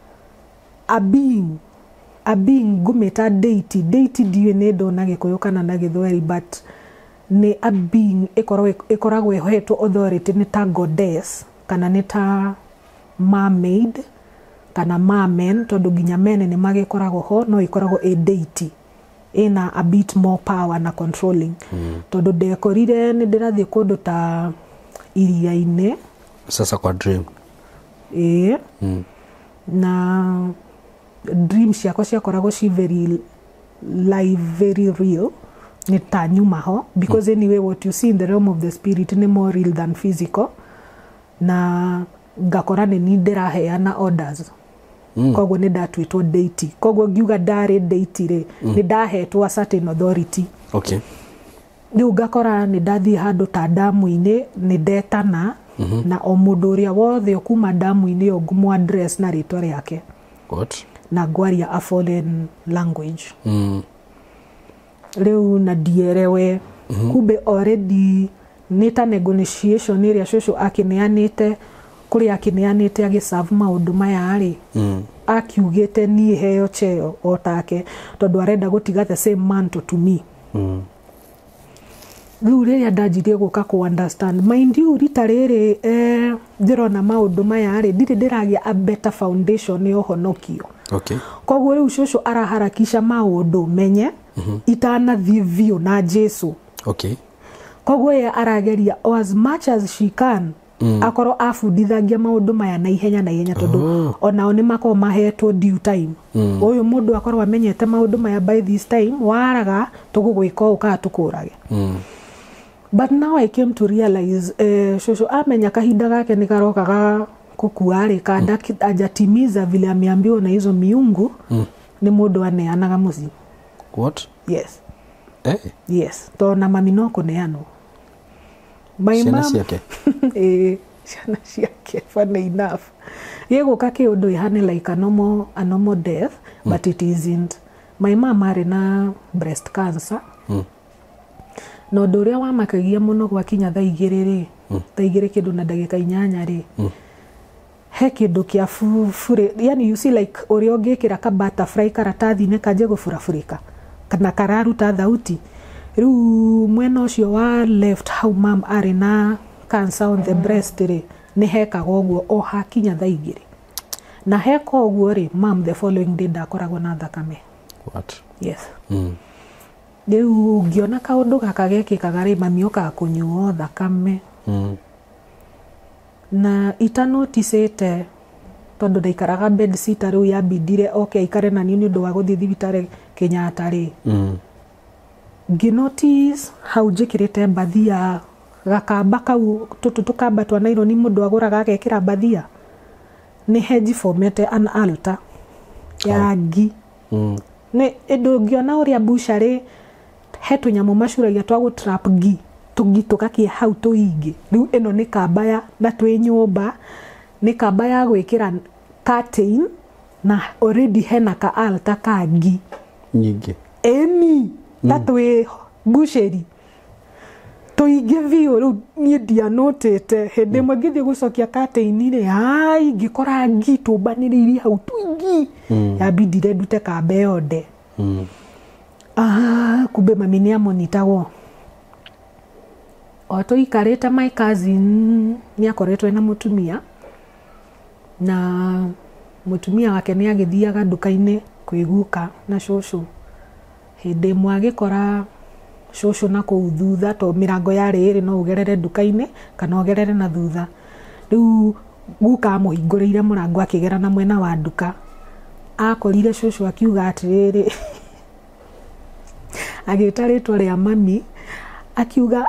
a being gumeta deity ndiye ne ndona gikuyu kana na githweri but ni a being ikoragwo ihetwo authority ni ta goddess kana ni ta mermaid kana merman tondu ginya mene ni magikoragwo ho no ikoragwo a deity ina a bit more power na controlling tondu ndekorire ni ndirathie kundu ta iria-ini sasa kwa dream na dreams ciakwa ciakoragwo ci very live very real ni ta nyuma ho because anyway what you see in the realm of the spirit ni more real than physical na ngakora ni ndiraheana orders kogwo ni ndatwitwo deity kogwo ngiuga ndari deity ri ni ndahetwo a certain authority okay riu ngakora ni ndathie handu ta damu-ini ni ndetana na o mundu uria wothe ukuma damu-ini yo ngumu address na ritwa riake what na gwaria a foreign language riu na dierewe kumbe already nita negotiation iria shosho akineanite kuri akineanite agiserve maundu maya ari akiugite ni heo cheo otake tondu arenda gutiga the same mantle to me riu riria ndajirie guka ku understand mind you rita riri ndirona maundu maya ari ndiri ndiragia a better foundation yo honokio okay kogwo riu shosho araharakisha maundu menye itanathie view na Jesu okay kogwo ye arageria as much as she can akoro afundithagia maundu maya na ihenya tondu onao ni mako mahetwo due time uyu mundu akoro amenyete maundu maya by this time waraga tugugwika uka tukurage but now I came to realize shosho amenya kahinda gake ni karokaga kukuari kada ajatimiza vile ameambiwa na hizo miungu ni mundu aneanaga muzi what yes yes to na mami no kuneano my mom siake shana siake funny enough yego kake undu ihane like a normal death but it isn't my mom ari na breast cancer no nduria wa makagia muno gwa kinya thaa igiri kindu na ndagika 8 ri he kindu kia fure yani you see like urio ngikira ka butterfly karatathi-ini kanje gufurafurika kana kararuta thauti riu mwena ucio wa left how mom ari na cancer on the breast ri ni hekaga uguo o hakinya thaa igiri na heka uguo ri mom the following day ndakoragwo na thakame what yes riu ngiona kaundu gaka gekikaga ri mami oka kunyuo thakame na ita noticete tondu ndaikaraga bed sitter riu yabindire okay ikare na nini ndu wa guthii thibitari Kenyatta ri nginotice how njikirite mbathia gakamba kau tukamba twa nairo ni mundu aguraga agekira mbathia ni heji formete an altar ya ngi ni indu ngiona uria bushari hetu nyamu mashuragia twa go trap ngi tugitukakia hau tuingi riu ino ni kambaya na twi nyumba ni kambaya gwikira curtain na already hena ka altar ka ngi nyingi eni tatwe busheri tuingi vio riu ni dia notete hende mwagithi gucokia curtain ri ai ngikora ngi tumbaniririe hau tuingi yabindire ndute kamba yonde kumbe mami ni amonitago oto ikareta my cousin ni akoretwe na mutumia na mutumia wake ni agithiaga nduka-ini kwiguka na shosho Hĩndĩ ĩmwe agĩkora cũcũ na kũu thutha, to mĩrango yarĩ ĩrĩ, no ũgerere nduka-inĩ kana ũgerere na thutha. Rĩu guka amũhingũrĩire mũrango akĩgera na mwena wa nduka. Akorire cũcũ akiuga atĩrĩrĩ, agĩta rĩtwa rĩa mami, akiuga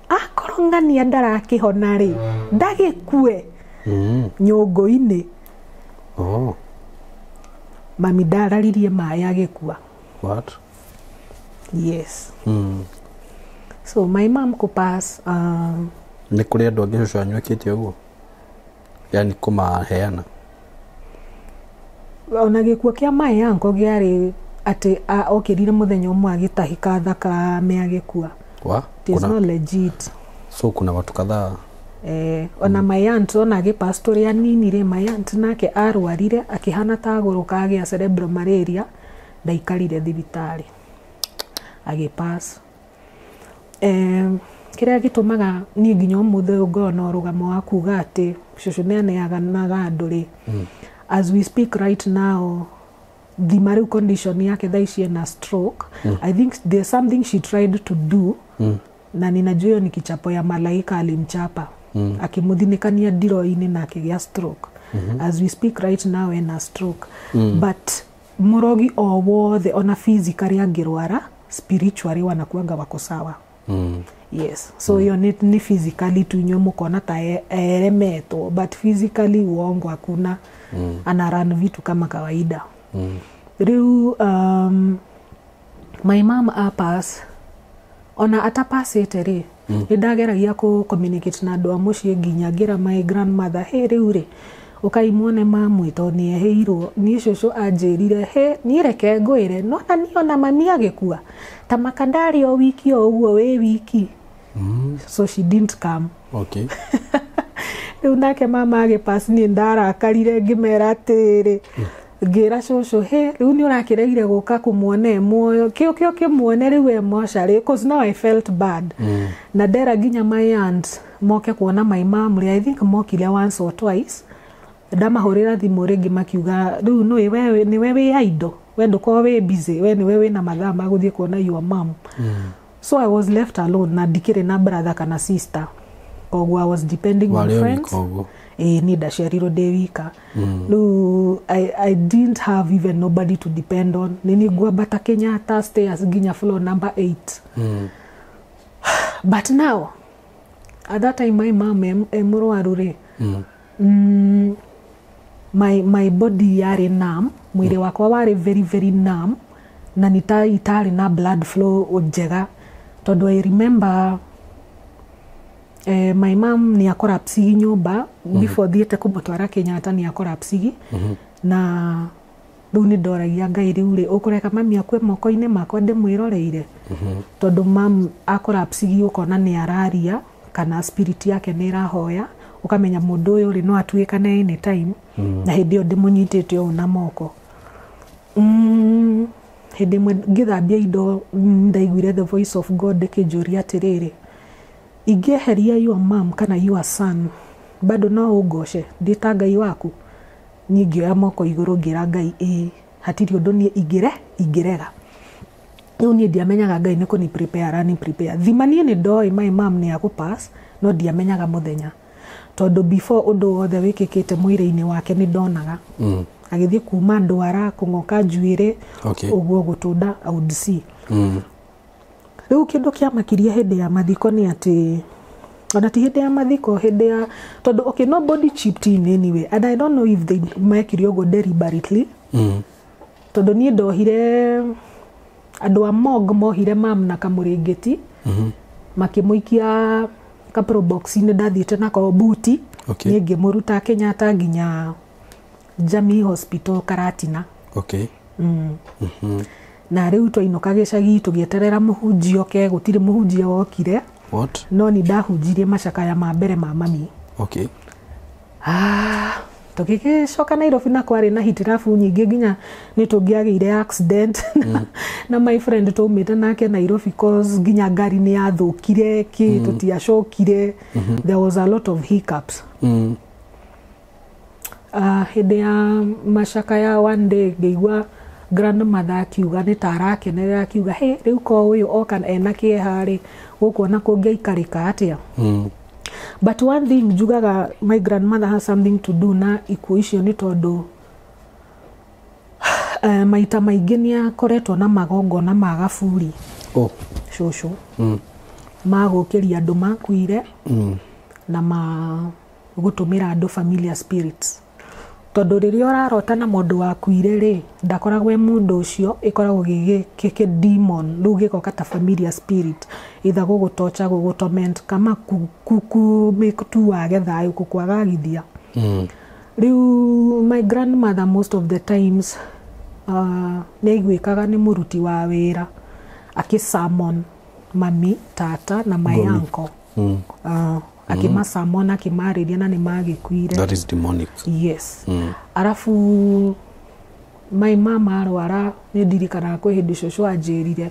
akorwo ng'ania ndarakĩhona rĩ, ndagĩkue nyũngũ-inĩ. Mami ndararirie maĩ agĩkua. What? Yes. So my mom could pass. Nĩ kũrĩ andũ angĩ cũcũ anyuĩkĩte ũguo? Yani kũmaheana? Ona gĩkuo kĩa maĩ yanko gĩarĩ atĩ okĩrire mũthenya ũmwe agĩtahĩka thakame agĩkua. It is not legit. So kuna watu kadhaa? Ona my aunt ona agĩpass tũrĩ anini rĩ, my aunt nake arwarire akĩhana ta agũrũ kagĩa cerebral malaria, ndaikarire thibitarĩ agĩpass. Kĩrĩa gĩtũmaga niĩ nginya ũmũthĩ ngona ũrũgamo wa kuga atĩ cũcũ nĩaneanaga andũ rĩ, as we speak right now, thima rĩu condition yake thaa ici ena stroke. I think there's something she tried to do, na ninajua ni kichapo ya malaika alimchapa, akimudhinikania ndiro-inĩ na akĩgĩa stroke. As we speak right now ena stroke. But mũrogi o wothe ona physically angĩrwara, spiritually wanakuanga wako sawa. Yes. So hiyo ni physically tu inywe mukona ta eremetwo, but physically uongo hakuna. Ana run vitu kama kawaida. Riu my mom pass, ona atapasite ri, ndageragia ku communicate na andũ a mũciĩ nginya ngira my grandmother, he riu ri ukaimuone mamu ito ni eheirwo, ni cũcũ anjĩrire he ni reke ngwĩre, no na ni ona mami agĩkua ta makandari o wiki o ũguo wĩ wiki. So she didn't come. Okay. Rĩu nake mama agĩpass ni ndarakarire ngĩmera atĩrĩ, ngĩra cũcũ he rĩu nĩ ũrakĩregire gũka kũmuone muoyo, kĩo kĩmuone rĩu emotionally, because now I felt bad. Na ndera nginya my aunt moke kuona my mom, I think mokire once or twice. Ndamahũrĩra thimũ rĩngĩ makiuga rĩu nĩ we wĩ idle, we ndũkorwo wĩ busy, we nĩ we wĩna mathaa ma gũthiĩ kuona your mom. So I was left alone, na ndikĩrĩ na brother kana sister, koguo I was depending on friends. Ni ndaciarirwo ndĩ wika. Rĩu I didn't have even nobody to depend on. Nini ngwambata Kenyatta stairs nginya floor number 8. But now at that time my mom mũrwaru rĩ, my body yari numb, mwĩrĩ wakwa wari very very numb, na itarĩ na blood flow njega. Tondũ I remember my mom ni collapse nyumba before thiete kumutwara Kenyatta, ni collapse na rĩu nĩ ndoragia Ngai rĩu rĩ ũkũreka mami akue moko-inĩ makwa ndĩmwĩroreire. Tondũ mam collapse ũkona nĩ araria kana spirit yake nĩ ĩrahoya, ukamenya mũndũ ũyũ rĩ no atuĩkane any time. Na hĩndĩ ĩyo ndĩmũnyitĩte ũũ na moko. Hĩndĩ ĩmwe ngĩthambia indo ndaiguire the voice of God ĩkĩnjũria atĩrĩrĩ, ingĩeheria your mom kana your son, bado no ũngoce ndĩta Ngai waku? Niĩ ngĩoya moko igũrũ ngĩra Ngai hatirĩ ũndũ niĩ ingĩrega. Rĩu niĩ ndiamenyaga Ngai nĩ kũni prepare. Thima niĩ nĩ ndoĩ my mom nĩ agũpass, no ndiamenyaga mũthenya. Tondũ before ũndũ wothe wĩkĩkĩte mwĩrĩ-inĩ wake nĩ ndonaga. Agĩthiĩ kuma ndwara, kũng'oka njuĩrĩ, ũguo gũtũnda I would see. Rĩu kĩndũ kĩamakirie hĩndĩ ya mathiko nĩ atĩ, ona ti hĩndĩ ya mathiko, hĩndĩ ya tondũ nobody chipped in anyway, and I don't know if they mekire ũguo deliberately. Tondũ niĩ ndohire andũ a morgue mohire mam na kamũrĩngĩti, makĩmũikia kapro box-inĩ, ndathiĩte nako buti, niĩ ngĩmũruta Kenyatta nginya Jamii Hospital Karatina. Na rĩu twainũka gĩcagi tũgĩeterera mũhunjia oke, gũtirĩ mũhunjia wokire. No nĩ ndahunjirie macakaya ma mbere ma mami. Tũgĩcoka Nairobi na kwarĩ na hitirabu nyingĩ nginya nĩ tũngĩagĩire accident na my friend tũmĩte nake Nairobi cause nginya ngari nĩ yathũkire tũtiacokire. There was a lot of hiccups. Hĩndĩ ya macakaya one day ngĩigua grandmother akiuga nĩ ta arakenerera akiuga he rĩu ko ũyũ oka ena kĩeha rĩ gũkuona kũngĩikarĩka atĩa. But one thing njugaga my grandmother has something to do na ikuũ icio nĩ tondũ maita maingĩ nĩ akoretwo na magongona ma gaburi cũcũ magũkĩria andũ makuire na gũtũmĩra andũ familiar spirits. Tondũ rĩrĩa ũrarota na mũndũ wakuire rĩ ndakoragwo mũndũ ũcio ĩkoragwo gĩkĩ demon rĩu gĩgoka ta familiar spirit either gũgũtocha gũgũtorment kama kumĩkutuage thayũ gũkwagagithia. Rĩu my grandmother most of the times nĩ aiguĩkaga nĩ mũruti wa wĩra akĩsummon mami tata na my uncle akĩmasamona akĩmarĩria na nĩ magĩkuire. That is demonic. Yes. Arafu my mama arwara nĩ ndirikanaga kwĩ hĩndĩ cũcũ anjĩrire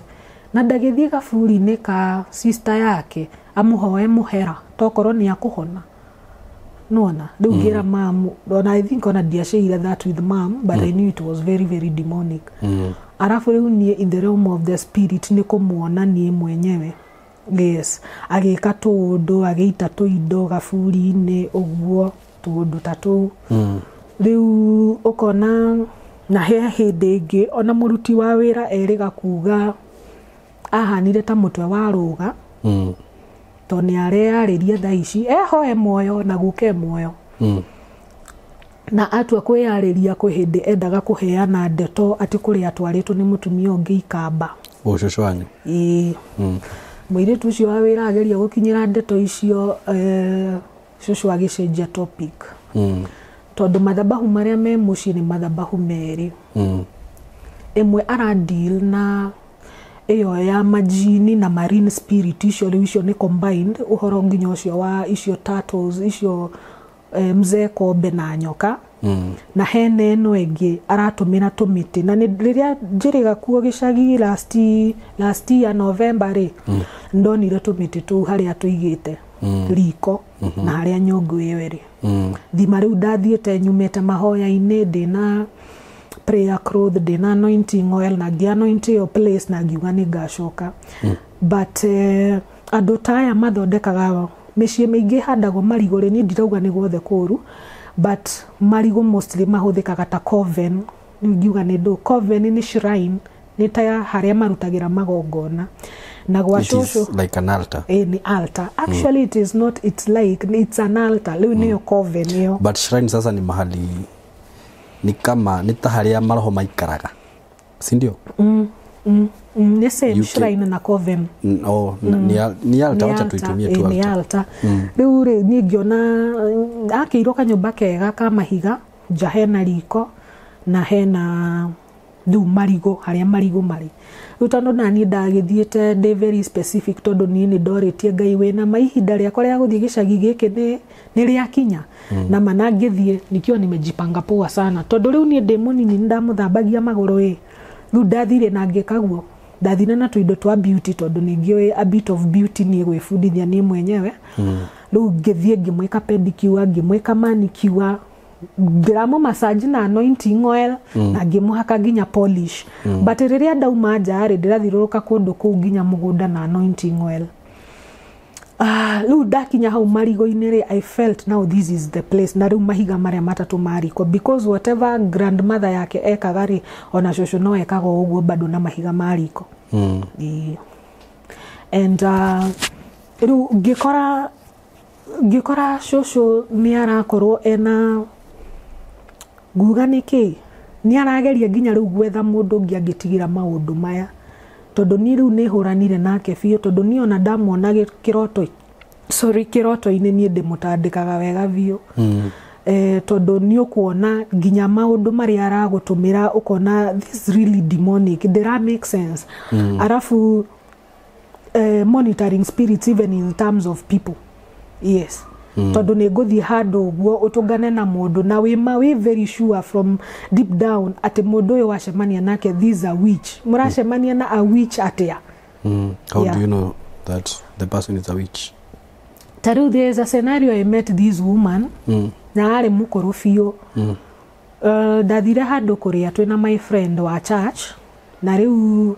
na ndagĩthiĩ gaburi-inĩ ka sister yake amũhoe mũhera tokorwo nĩ akũhona. Nona rĩu ngĩra mam ona I think ona ndiaciire that with mom but I knew it was very very demonic. Arafu rĩu niĩ in the realm of the spirit nĩ kũmuona niĩ mwenyewe. Yes, agĩka tũndũ agĩita tũindo gaburi-inĩ ũguo tũndũ ta tũu. Rĩu ũkona na he hĩndĩ ĩngĩ ona mũruti wa wĩra erĩga kuga ahanire ta mũtwe wa rũga tondũ nĩ areyarĩria thaa ici ehoe muoyo na guke muoyo. Na atua kwĩyarĩria kwĩ hĩndĩ endaga kũheana ndeto atĩ kũrĩa atwarĩtwo nĩ mũtumia ũngĩ ikamba. Cũcũ wanyu? Mũirĩtu ũcio wa wĩra ageria gũkinyĩra ndeto icio cũcũ agĩcenjia topic. Tondũ mathabahu marĩa me mũciĩ nĩ mathabahu merĩ. Ĩmwe aradeal na ĩyo ya majini na marine spirit icio rĩu icio nĩ combined ũhoro nginya ũcio wa icio turtles icio mzee kobe na nyoka. Na hene ĩno ĩngĩ aratũmĩra tũmĩtĩ na rĩrĩa njĩrĩga kuo gĩcagi last year November rĩ ndonire tũmĩtĩ tũu harĩa tũigĩte riko na harĩa nyũngũ ĩyo ĩrĩ. Thima rĩu ndathiĩte nyumĩte mahoya-inĩ ndĩna prayer cloth ndĩna anointing oil na ngĩ-anoint ĩyo place na ngiuga nĩ ngacoka. But andũ ta aya mathondekaga mĩciĩ mĩingĩ handagwo marigũ rĩ niĩ ndirauga nĩ guothe kũũru but marigũ mostly mahũthĩkaga ta coven. Ngiuga nĩ ndũ coven nĩ shrine nĩ ta harĩa marutagĩra magongona na gwa cũcũ. It is like an altar. Ni altar. Actually it is not, it's an altar. Leo nĩyo coven nĩyo. But shrine sasa ni mahali ni kama ni ta harĩa maroho maikaraga. Si ndio? Ni same shrine na coven. Ni altar wacha tuitumie tu altar. Ni altar. Rĩu rĩ niĩ ngĩona akĩirwo kanyũmba kega ka mahiga nja hena riko na hena rĩu marigũ harĩa marigũ marĩ. Rĩu tondũ naniĩ ndagĩthiĩte ndĩ very specific tondũ niĩ nĩ ndorĩtie Ngai wĩna maihinda rĩakwa rĩa gũthiĩ gĩcagi gĩkĩ nĩ rĩakinya. Na mana ngĩthiĩ nikiwa nimejipanga poa sana tondũ rĩu niĩ ndĩ mũnini nĩ ndamũthambagia magũrũ rĩu ndathire na ngĩkaguo ndathire na tũindo twa beauty tondũ nĩ ngĩoĩ a bit of beauty niĩ gwĩbundithia niĩ mwenyewe. Rĩu ngĩthiĩ ngĩmwĩka pedicure ngĩmwĩka manicure ngĩramũ massage na anointing oil na ngĩmũhaka nginya polish. But rĩrĩa ndauma nja rĩ ndĩrathiũrũrũka kũndũ kũu nginya mũgũnda na anointing oil. Rĩu ndakinya hau marigũ-inĩ rĩ I felt now this is the place na rĩu mahiga marĩa matatũ mariko because whatever grandmother yake ekaga rĩ ona cũcũ no ekaga ũguo bado na mahiga mariko. And rĩu ngĩkora cũcũ nĩ arakorwo ena nguga nĩkĩ nĩ arageria nginya rĩu gwetha mũndũ ũngĩ angĩtigĩra maũndũ maya tondũ niĩ rĩu nĩ hũranire nake biũ tondũ niĩ ona ndamuona kĩroto-inĩ niĩ ndĩmũtandĩkaga wega biũ. Tondũ nĩ ũkuona nginya maũndũ marĩa aragũtũmĩra ũkona this really demonic did make sense. Arafu monitoring spirits even in terms of people. Yes. Tondũ nĩ ngũthiĩ handũ ũguo ũtũngane na mũndũ na wĩ very sure from deep down atĩ mũndũ ũyũ wacemania nake this a witch. Mũracemania na a witch atĩa? How do you know that the person is a witch? Taru there is a scenario I met this woman na arĩ mũkũrũ biũ. ndathire handu kuria twina my friend wa church na riu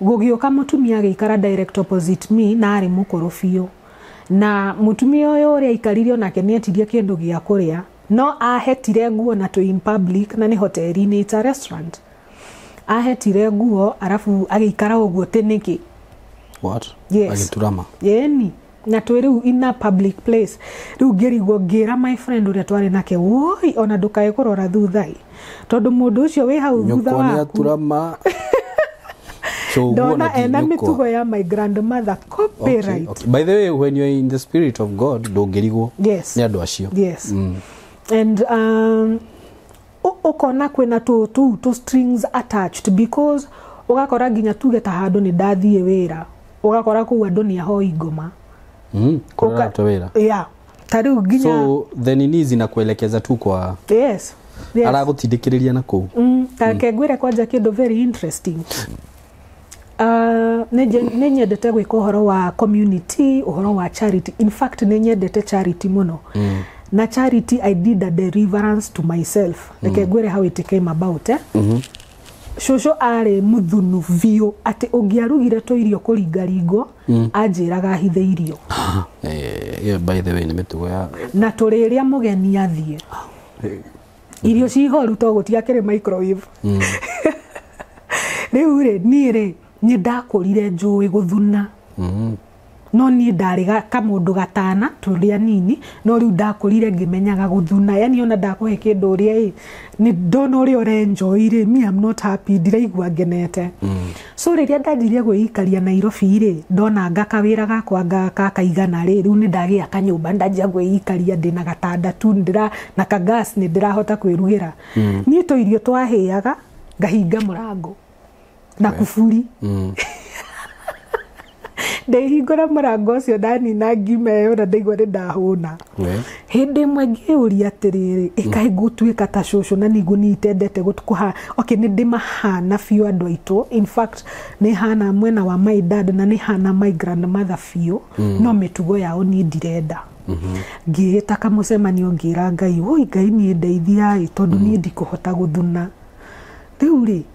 gugioka mutumia agikara direct opposite me na ari mukuru biu na mutumia uyu uria ikarire onake nietirie kindu gia kuria no ahetire nguo na to in public na ni hoteli-ini, it's a restaurant. Ahetire nguo arafu agikara uguo teniki. What? Yes. Agiturama. Yeni na twiriu in a public place. Riu ngirigwo ngira my friend uria twari nake woi ona ndukae kurora thuthai tondu mundu ucio wi hau thutha waku. Aturama. So Dona ena mitugo ya my grandmother copyright. Okay. By the way, when you're in the spirit of God, ndungirigwo. Yes. Ni andu acio. Yes. And ukona kwena two strings attached because ugakora ginya tuge ta handu ni ndathie wira ugakora ku andu ni ahoi ngoma kora to wira yeah tariu ginya so then inizi na kuelekeza tu kwa yes aragutindikiriria na ku take ngwire kwanja kindu very interesting nenyendete gwika uhoro wa community uhoro wa charity in fact nenyendete charity muno na charity I did a deliverance to myself like gwire how it came about shosho are muthunu vio ati ungiarugire to irio kuringaringo anjiraga hithe irio yeah by the way ni mitugo ya na turiria mugeni athie irio cihoru to gutia kire microwave riu ri ni ndakurire njui guthuna no ni ndariga kamundu gatana turia nini no riu ndakurire ngimenyaga guthuna yani ona ndakuhe kindu ria ni ndona uri enjoy ri me I'm not happy ndiraigua ngenete so riria ndanjirie gwikaria Nairobi ri ndona ngakawira gakwa kaigana ri riu ni ndagia kanyumba ndanjia gwikaria ndina gatandatu ndira na ka gas ni ndirahota kwirugira ni to irio twahiaga ngahinga murango na kufuri ndehingura murango ucio ndani na ngime na ndaigua ni ndahuna hindi mwe ngiuria atiriri ikai gutuika ta shosho na nigu ni itendete gutukuha okay ni ndimahana fiu andu aitu in fact ni hana mwena wa my dad na ni hana my grandmother fiu no mitugo yao ni ndirenda ngita kamucemanio ngira Ngai woi Ngai ni ndeithia tondu ni ndikuhota guthuna riu ri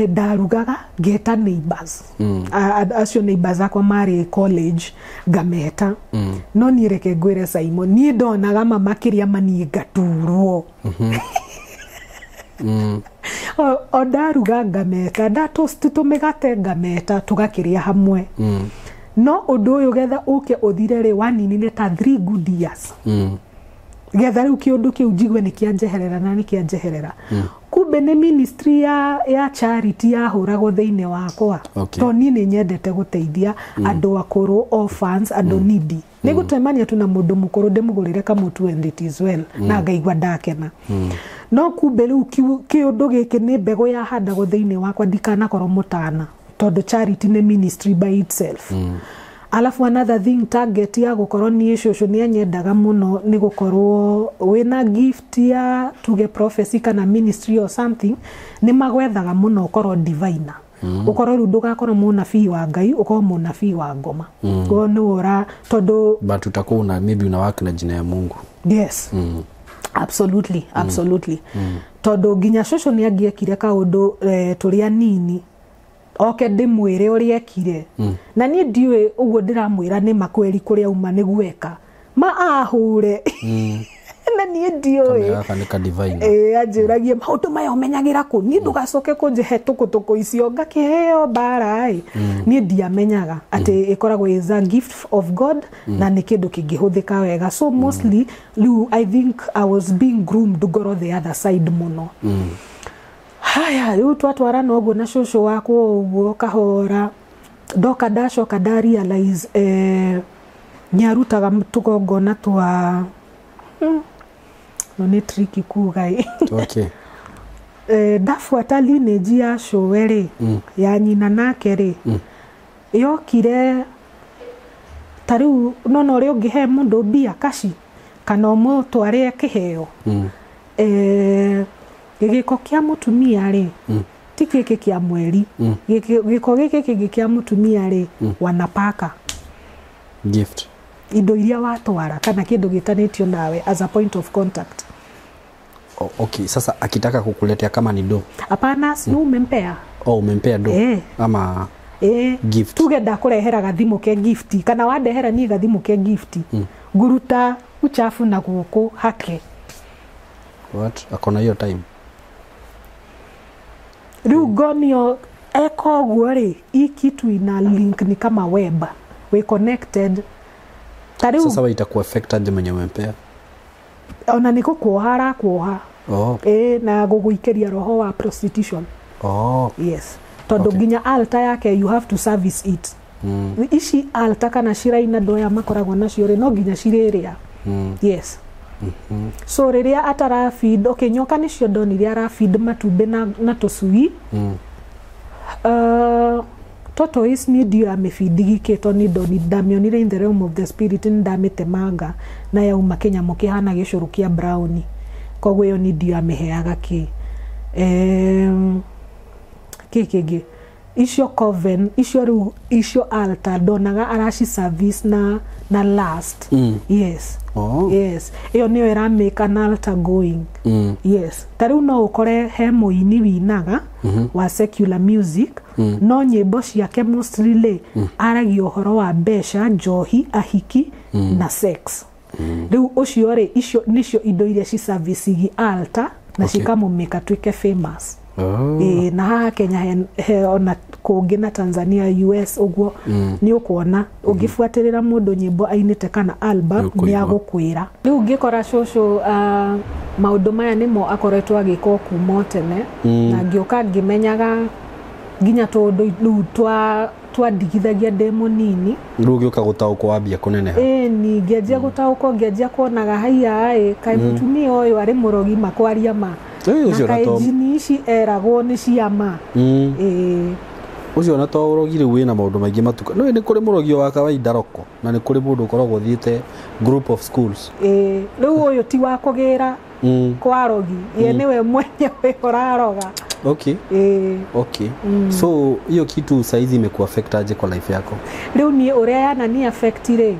ndarugaga ngeta neighbors acio neighbors akwa mari college ngameta no ni reke ngwire Simon ni ndonaga mamakiria mani ngaturwo o ndaruga ngameta ndatoast tumigate ngameta tugakiria hamwe no undu uyu getha uke uthire ri wanini ni ta 3 good years getha riu kiundu kiu njigwe ni kianjeherera na ni kianjeherera kumbe ni ministry ya charity ya huragwo thiine wakwa to ni nyendete guteithia andu akuru orphans andu needy ni gutemania tu na mundu mukuru ndimugurire kamutu and it is well na ngaigwa ndakena no kumbe riu kiundu giki ni mbego ya handagwo thiine wakwa ndikana korwo mutana tondu charity ni ministry by itself alafu another thing target ya gukorwo ni shosho ni anyendaga muno ni gukorwo wina gift ya tuge prophecy kana ministry or something ni magwethaga muno ukorwo diviner ukorwo ru ndugakorwo munabii wa Ngai ukorwo munabii wa ngoma go ni ora tondu but utakuna maybe una work na jina ya Mungu yes absolutely tondu ginya shosho ni agiekire kaundu turia nini oke ndimwire uria ekire na ni ndiwe uguo ndiramwira ni makweli kuria uma ni gweka ma ahure na ni ndiwe kana divine ajiragie maundu maya umenyagira ku ni ndugacoke kunjihe tukutuku icio ngakiheo barai ni ndiamenyaga ati ikoragwo is a gift of God na ni kindu kingihuthika wega so mostly I think I was being groomed to go the other side muno haya riu twatwarana uguo na shosho wako uguo kahora ndoka ndacoka realize nyarutaga tugongona twa no ni tricky kugai okay ndafuata lineage ya showeri ya nyina nake ri yokire tariu nono ri ungihe mundu bia kashi kana omo tware kiheo giko kia mutumia ri tikiki kia mweri giko giki kia mutumia ri wanapaka gift indo iria watwara kana kindu gitanitio nawe as a point of contact Okay, sasa akitaka kukuletea kama ni do. Hapana, si umempea. Umempea do. Ama gift. Tuge ndakurehera gathimu ke gift kana wandehera ni gathimu ke gift. Nguruta uchafu na guku hake. What? Akona hiyo time. Riu gonio eko guo-ri, hii kitu ina link ni kama web. We connected. Tariu sasa waitakuwa affected mwenye umempea. Ona niko kuohara kuoha. Na guguikeria roho wa prostitution. Yes. Todo ginya altar yake you have to service it. Ici altar kana shiraina ndoya makoragwo nacio ri no ginya cireria. Yes. So riria atara feed nyoka nicio ndonire ara feed matumbe na tusui. Toto is ni dio amefidhigiketo ni doni damionire in the realm of the spirit ndametemanga na ya umakenya mukihana gicuru kia brown kogwe yo ni dio ameheaga kiki icio coven icio altar donaga arashi service na last. Yes. Yes. Iyo niyo era make an altar going. Yes. Tariu no ukore he muini winaga wa secular music no nyimbo ciake mostly aragio horo wa besha, njohi, ahiki na sex. Riu ucio ri icio nicio indo iria ci service altar na cikamumika twike famous. Na haha Kenya he ona kungi na Tanzania, US uguo ni ukuona ugifuatirira mundu nyimbo ainite kana album ni agukwira. Riu ngikora shosho maundu maya nimo akoretwo agiko kuma tene na ngioka ngimenyaga ginya tondu riu twadigithagia demo nini riu gioka gutauko wambia kuneneha. Ni ngianjia gutauko ngianjia kuonaga haiya kai mutumia uyu ari murogi makwaria ma jini ici eragwo ni ciama. Ucio na to urogire wina maundu maingi matuka no ni kuri murogio wa kawaida roko na ni kuri mundu ukoragwo thiite group of schools. Riu uyu ti wa kugira kwa rogi ye niwe mwenyewe uraroga. Okay. So hiyo kitu saizi imekuwa affect aje kwa life yako? Riu ni uria yana ni affect ire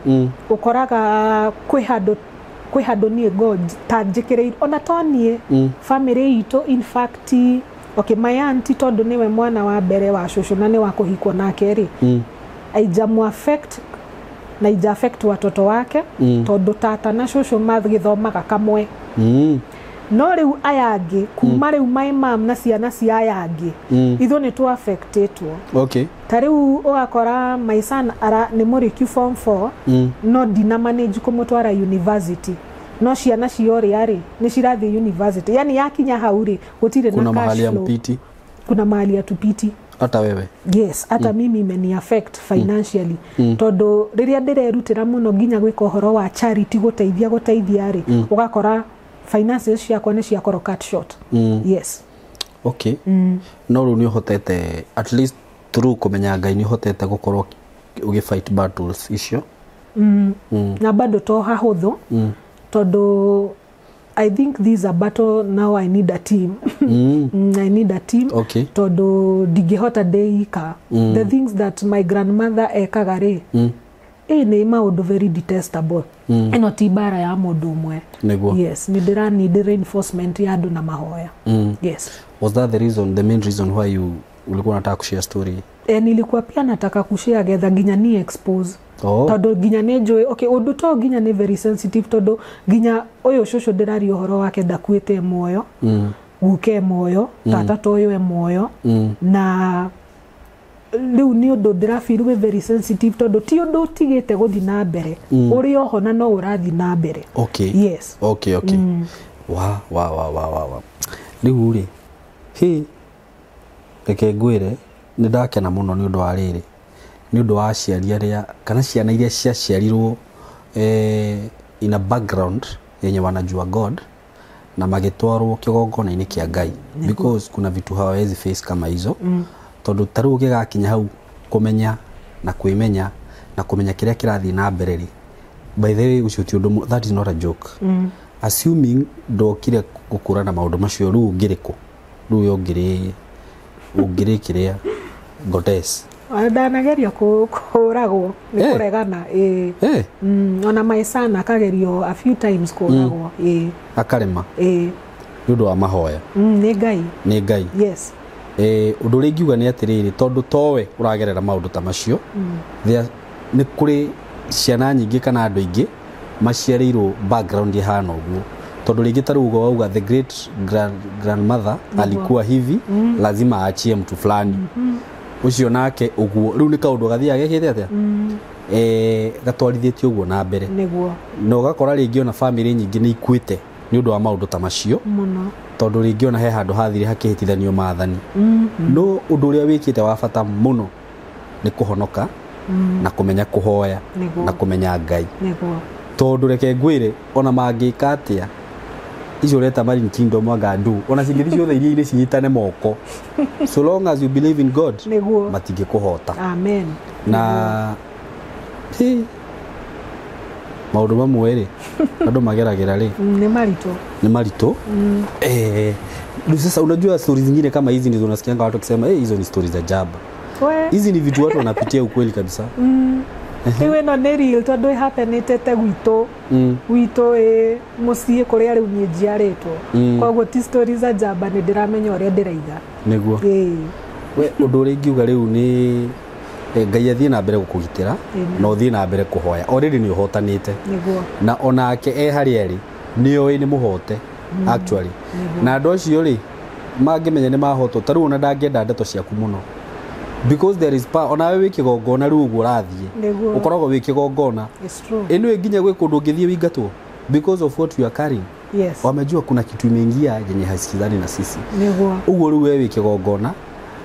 ukoraga kwi hado ni god tanjikire ona tonie family ito in fact my auntie tondu niwe mwana wa mbere wa shosho na ni wa kuhikwo nake ri aijamu affect na ija affect watoto wake tondu tata na shosho mathithomaga kamwe. No riu ayangi kuma riu my mom na ciana cia ayangi itho ni tu affectetwo. Tariu ugakora my son ara ni murikiu form 4 no dina manage kumutwara university no ciana ciori ari ni cirathi university yani yakinya hauri gutire na cash flow. Kuna mahali ya mpiti, kuna mahali ya tupiti hata wewe. Yes, hata mimi imeni affect financially tondu riria ndirerutira muno ginya gwika horo wa charity guteithia ari ugakora finances ciakwa ni ciakoro cut short. Yes. No riu ni hotete at least through kumenya Ngai ni hotete gukorwo ugifight battles icio. Na bado to hahuthu tondu I think this is a battle now. I need a team. I need a team. Tondu digihota deika the things that my grandmother ekagare ni maundu very detestable. Eno ti bara ya mundu umwe. Yes, ni need reinforcement ya andu na mahoya. Yes. Was that the main reason why you ulikuwa unataka kushare story? Nilikuwa pia nataka kushare getha ginya ni expose. Tondu ginya ni njui undu to ginya ni very sensitive tondu ginya uyu shosho ndirari uhoro wake ndakuite moyo guke moyo tata toyo e moyo na riu ni undu ndirafeel we very sensitive tondu ti undu tigite guthi na mbere uri oho na no urathi na mbere. Yes. Wow. Riu ri reke ngwire ni ndakena muno ni undu wa riri ni undu wa aciari aria kana ciana iria ciaciarirwo in a background yenye wanajua God na magitwarwo kigongona-ini kia Ngai because kuna vitu hawezi face kama hizo tondu taru gigakinya hau kumenya na kwimenya na kumenya kiria kirathi na mbere ri by the way ucio ti undu that is not a joke. Assuming ndokire gukura na maundu macio ru ngiriku ru yo ngiri kiria goddess ndanageria kuragwo ni kuregana ona my son akagerio a few times kuragwo akarema nĩũndũ wa mahoya nĩ Ngai nĩ Ngai yes ũndũ ũrĩa ingiuga nĩ atĩrĩrĩ tondũ towe ũragerera maũndũ ta macio nĩ kũrĩ ciana nyingĩ kana andũ aingĩ maciarĩirwo background ihana ũguo tondũ rĩngĩ ta rĩu wauga the great grandmother alikuwa hivi lazima aachie mtu fulani ucio nake ũguo rĩu nĩ kaũndũ gathiaga gekĩte atĩa gatwarithĩtio ũguo na mbere na ũgakora rĩngĩ ona family nyingĩ nĩ ikuĩte nĩ ũndũ wa maũndũ ta macio mũno tondũ rĩngĩ ona he handũ hathire hakĩhĩtithanio maathani no ũndũ ũrĩa wĩkĩte wa bata mũno nĩ kũhonoka na kũmenya kũhoya na kũmenya Ngai tondũ reke ngwĩre ona mangĩka atĩa icio reta Marine Kingdom wagandu ona cingĩthi ciothe iria irĩ cinyitane moko so long as you believe in God matingĩkũhota amen na maũndũ mamwe rĩ andũ mageragĩra rĩ nĩ maritũ sasa unajua stories zingine kama hizi ndizo unasikia watu wakisema hizo ni stories za jaba hizi ni vitu watu wanapitia ukweli kabisa iwe no nĩ real tondũ ihapenĩte gwitũ mũciĩ kũrĩa rĩu niĩ njiarĩtwo koguo ti stories za jaba nĩ ndĩramenya ũrĩa ndĩraiga nĩguo we ũndũ ũrĩa ingiuga rĩu nĩ Ngai athiĩ na mbere gũkũgitĩra na ũthiĩ na mbere kũhoya already nĩ ũhotanĩte na onake harĩa rĩ nĩoĩ nĩ mũhote actually na andũ acio rĩ mangĩmenya nĩ mahotwo ta rĩu ona ndangĩenda ndeto ciaku mũno because there is power ona wewe kĩgongona rĩu ũguo ũrathiĩ ũkoragwo wĩ kĩgongona ĩno nginya gwĩ kũndũ ũngĩthiĩ wĩingatwo because of what you are carrying wamejua kuna kitu imeingia yenye hasikizani na sisi ũguo rĩu wewe kĩgongona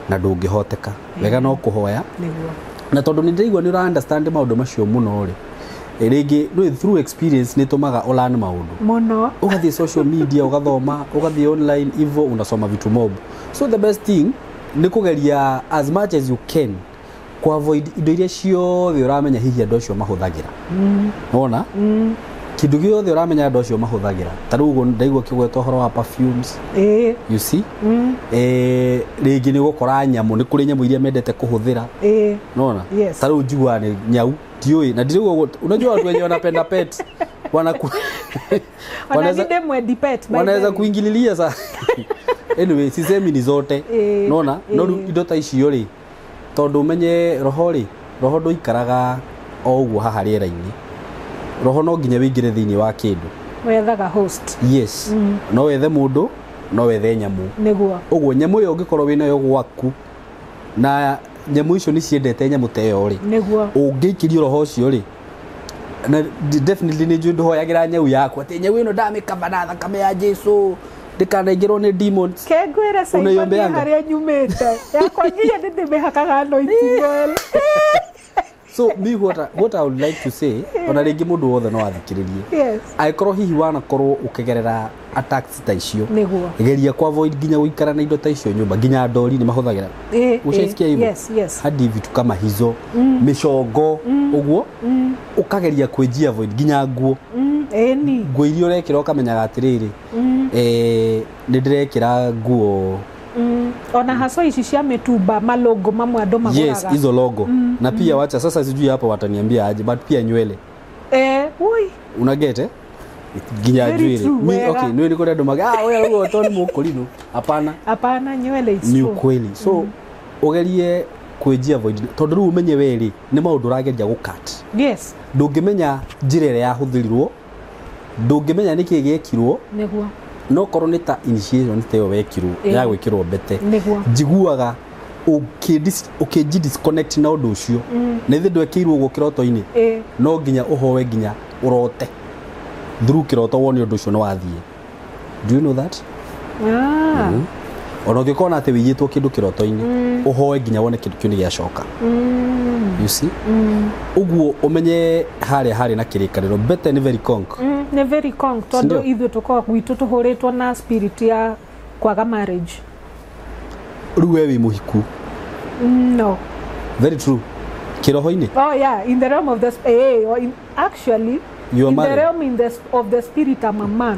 na ndũngĩhoteka wega no kũhoya na tondũ nĩ ndĩraigua nĩ understand maũndũ macio mũno rĩ rĩngĩ no through experience nĩ tũmaga ũlani maũndũ mũno ũgathiĩ social media ũgathoma ũgathiĩ online hivyo unasoma vitu mob so the best thing nĩ kũgeria as much as you can ku avoid indo iria ciothe ũramenya hihi andũ acio mahũthagĩra wona kĩndũ gĩothe ũramenya andũ acio mahũthagĩra ta rĩu ndaigua kĩgweta ũhoro wa perfumes you see rĩngĩ nĩ gũkora nyamũ nĩ kũrĩ nyamũ iria mendete kũhũthĩra wona ta rĩu njiguaga nĩ nyau ndiũĩ na ndirĩgua unajua watu wenye wanapenda pet wanaweza kuingililia sa anyway sisemi ni zote nona no indo ta icio rĩ tondũ umenye roho ndũikaraga o ũguo haha rĩera-inĩ roho no nginya wĩingĩre thĩinĩ wa kĩndũ wethaga host yes no wethe mũndũ no wethe nyamũ ũguo nyamũ ĩyo ũngĩkorwo wĩnayo gwaku na nyamũ icio nĩ ciendete nyamũ ta ĩyo rĩ ũngĩikĩrio roho ũcio rĩ na definitely nĩ njũĩ ndũhoyagĩra nyau yaku atĩ nyau ĩno ndamĩkamba na thakame ya Jesũ ndikanaingĩrwo nĩ demons kengwĩra saiba harĩa nyumĩte yakwa nginya ndĩmĩhakaga anointing oil so me what I would like to say ona rĩngĩ mũndũ wothe no athikĩrĩrie angĩkorwo hihi wanakorwo ũkĩgerera attacks ta icio geria ku avoid nginya gũikara na indo ta icio nyũmba nginya ndori nĩ mahũthagĩra ushasikia hivyo hadi vitu kama hizo mĩcongo ũguo ũkageria kwĩjia avoid nginya nguo nguo iria ũrekĩra ũkamenyaga atĩrĩrĩ nĩ ndĩrekĩra nguo ona haso ici cia mĩtumba malogo mamwe andũ magũraga yes hizo logo na pia wacha sasa sijui hapa wataniambia aje but pia nywele unagete nginya nywele okay nywele kwa andũ maga wewe rũo to nĩ mũkũrinũ hapana nywele icio ni ukweli so ũgerie kwĩjia avoid tondũ rĩu umenye weri nĩ maũndũ ũrageria gũkat ndũngĩmenya njĩra ĩrĩa yahũthĩrirwo ndũngĩmenya nĩkĩ gĩekirwo nĩguo no korwo nĩ ta initiation ta ĩyo wekirwo ya gwĩkĩrwo mbete njiguaga disconnect na ũndũ ũcio na ithe ndwekĩirwo ũguo kĩroto-inĩ no nginya ũhoe nginya ũrote through kĩroto wone ũndũ ũcio nĩ wathiĩ do you know that ona ũngĩkona atĩ wĩiyĩtwo kĩndũ kĩroto-inĩ ũhoe nginya wone kĩndũ kĩu nĩ gĩacoka you see ũguo ũmenye harĩ na kĩrĩkanĩro better nĩ very conk nĩ very conk tondũ ithuĩ tũkoragwo gwitũ tũhũrĩtwo na spirit ya kwaga marriage rĩu we wĩ mũhiku no very true kĩroho-inĩ in the realm of the actually in the realm of the spirit I'm a man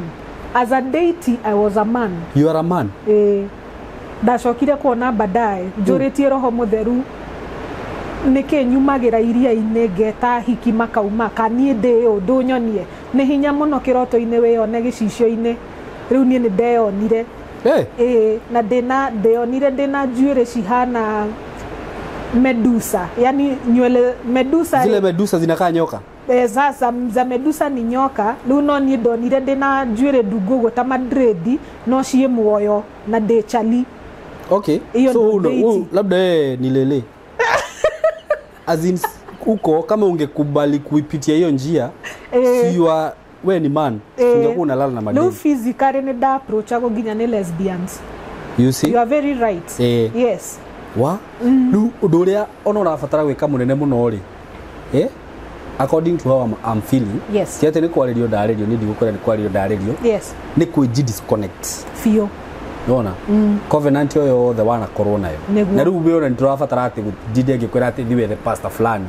as a deity I was a man you are a man ndacokire kuona baadaye njũrĩtie roho mũtheru nĩkĩ nyumagĩra iria-inĩ ngeta hiki makauma kaniĩ ndĩ ũndũ nyonie nĩ hinya mũno kĩroto-inĩ wĩyone gĩcicio-inĩ riu nie ni ndeyonire na ndeyonire ndina njuĩrĩ cihana Medusa, yani nywele Medusa, zile Medusa zinakaa nyoka. Sasa za Medusa ni nyoka. Riu no ni ndonire ndina njuĩrĩ ndungu gũta madredi no ciĩ muoyo na ndechali. Okay, so labda ni lele azin uko kama ungekubali kuipitia hiyo njia siwa we ni man ungekuwa unalala na madeni. No physically ni da approach ako ginya ni lesbians. You see, you are very right. Yes wa nu udoria ona urabatara gwika munene muno ri according to how I'm feeling. Yes, tiate ni kwaririo ndaririo ni ndigukora ni kwaririo ndaririo. Yes, ni kwiji disconnect fio yona covenant yo the one corona yo na riu we ona ndirabatara ati gudide ngikwira ati thiwe the pastor fulani.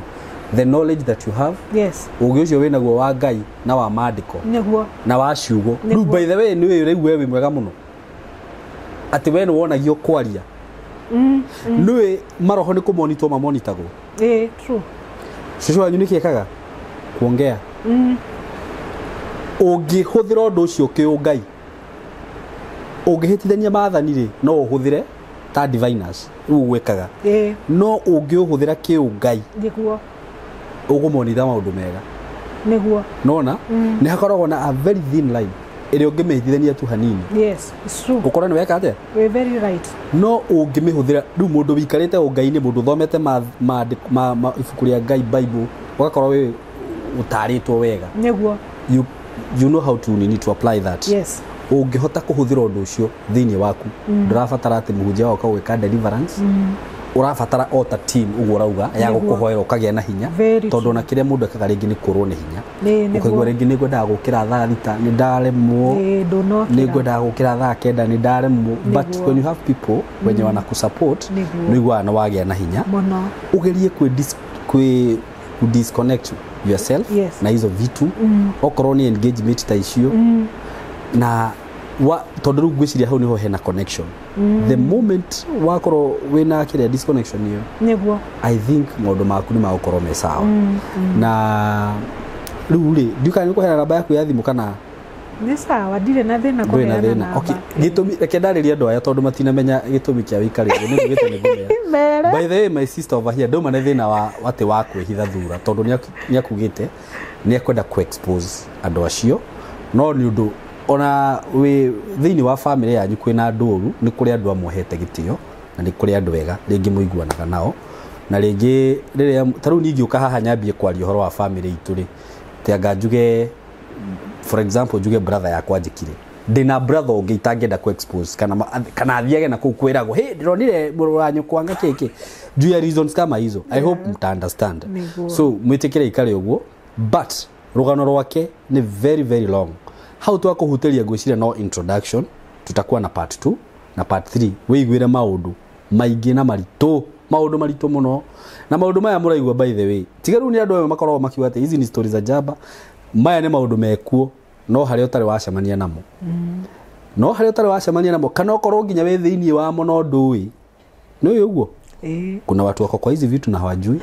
The knowledge that you have, yes, ugi ucio wina guo wa Ngai na wa maandiko neguo na wa ciugo. Riu by the way ni wewe mwega muno ati we no wonagio kwaria niwe maroho ni kumonitwo mamonitagwo. True. Sisi wanyu ni kiekaga kuongea ungihuthira undu ucio kiungai ungihitithania maathani ri no uhuthire ta diviners riu gwikaga no ungiuhuthira kiungai neguo ugumonitha maundu mega neguo nona ni hakoragwo na a very thin line iri ungimehithithania tu hanini. Yes, it's true. Ukora ni weka atia? We're very right. No ungimihuthira riu mundu wikarite ungai-ini mundu thomete ma ibuku ria Ngai Bible ugakorwo we utaritwo wega neguo you know how to need to apply that. Yes, ungihota kuhuthira undu ucio thiini waku ndurabatara ati muhunjia wako gwika deliverance urabatara ota team uguo rauga ya gukuhoera ukagia na hinya tondu na kiria mundu akaga ringi ni kurwo ni hinya ukagwa ringi ni ngwenda gukira thaa thita ni ndaremwo ni ngwenda gukira thaa kenda ni ndaremwo but when you have people wenye wana kusupport ni gwana wagia na hinya ugerie ku disconnect yourself na hizo vitu okorwo ni engagement ta icio na tondu riu ngwiciria hau niho hena connection. The moment wakorwo wina kiria disconnection hiyo neguo I think maundu maku ni magukorwo me sawa na riu ri nduka ni kuhera namba yaku ya thimu kana ni sawa ndire na thina kuhera namba. Okay, gitumi reke ndariria andu aya tondu matinamenya gitumi kia wikarire ni ngite ni ngumea. By the way, my sister over here ndoma na thina wa wate wa kwihitha thura tondu ni akugite ni akwenda ku expose andu acio no ni undu ona we thiini wa family yanyu kwina nduru ni kuri andu amuhete gitio na ni kuri andu wega ringi muiguanaga nao na ringi riria taru ningi ukahaha nyambie kwaria horo wa family itu ri tianga njuge for example njuge brother yakwa njikire ndina brother ungi itangenda ku expose kana athiage na kukwirago hey ndironire muru wanyu kwanga kiki juu reasons kama hizo. I hope mta understand. So mwitikire ikare uguo but rugano rwake ni very very long. How to akuhuteria gwiciria no introduction tutakuwa na part 2 na part 3 weiguire maundu maingi na maundu marito muno na maundu maya muraigua by the way tigaru ni andu makorwo makiuga ati hizi ni stories za jaba maya ni maundu mekuo no hari utari wacemania namo no hari utari wacemania namo kana okorwo nginya we thiini wa mo no ndui no uguo kuna watu wako kwa hizi vitu na hawajui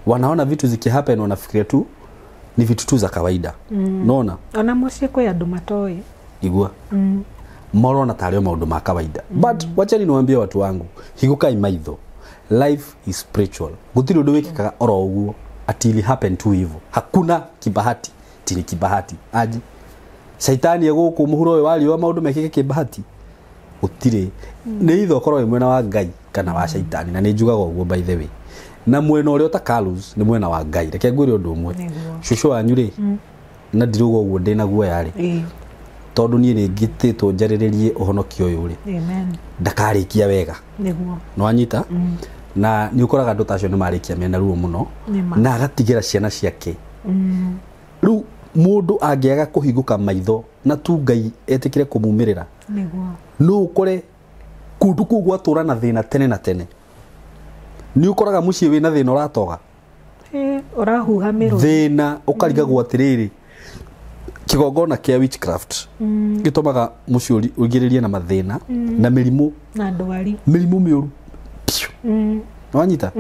wanaona vitu zikihappen wanafikiria tu ni vitu tu za kawaida naona ona mucie kwa andu matoi igua morona tario maundu ma kawaida but wachani niwaambie watu wangu higukai maitho life is spiritual gutiri undu wikikaga oro uguo atili happen tu hivyo hakuna kibahati tini kibahati aje shaitani eguku muhuro we wali wa maundu mekike kibahati gutiri ni itho korwo mwena wa Ngai kana wa shaitani na ni njugaga uguo by the way na mwena uria utakalus ni mwena wa Ngai reke ngwire undu umwe shushu wanyu ri na ndirugo uguo ndina guoya ri tondu ni ngititwo njariririe uhonokio uyu ri amen ndakarikia wega niguo no anyita na ni ukoraga andu tacio ni marikia mena ruo muno na agatigira ciana ciake ru mundu angiaga kuhinguka maitho na tu Ngai etikire kumumirira niguo no ukore kundu kugwa tura na thina tene na tene ni ukoraga mucie wina thina uratoga urahuha miro thina ukariga gwatiriri kigongona kia witchcraft gitumaga mucie ugiririe na mathina na mirimu na ndwari mirimu miuru wanyita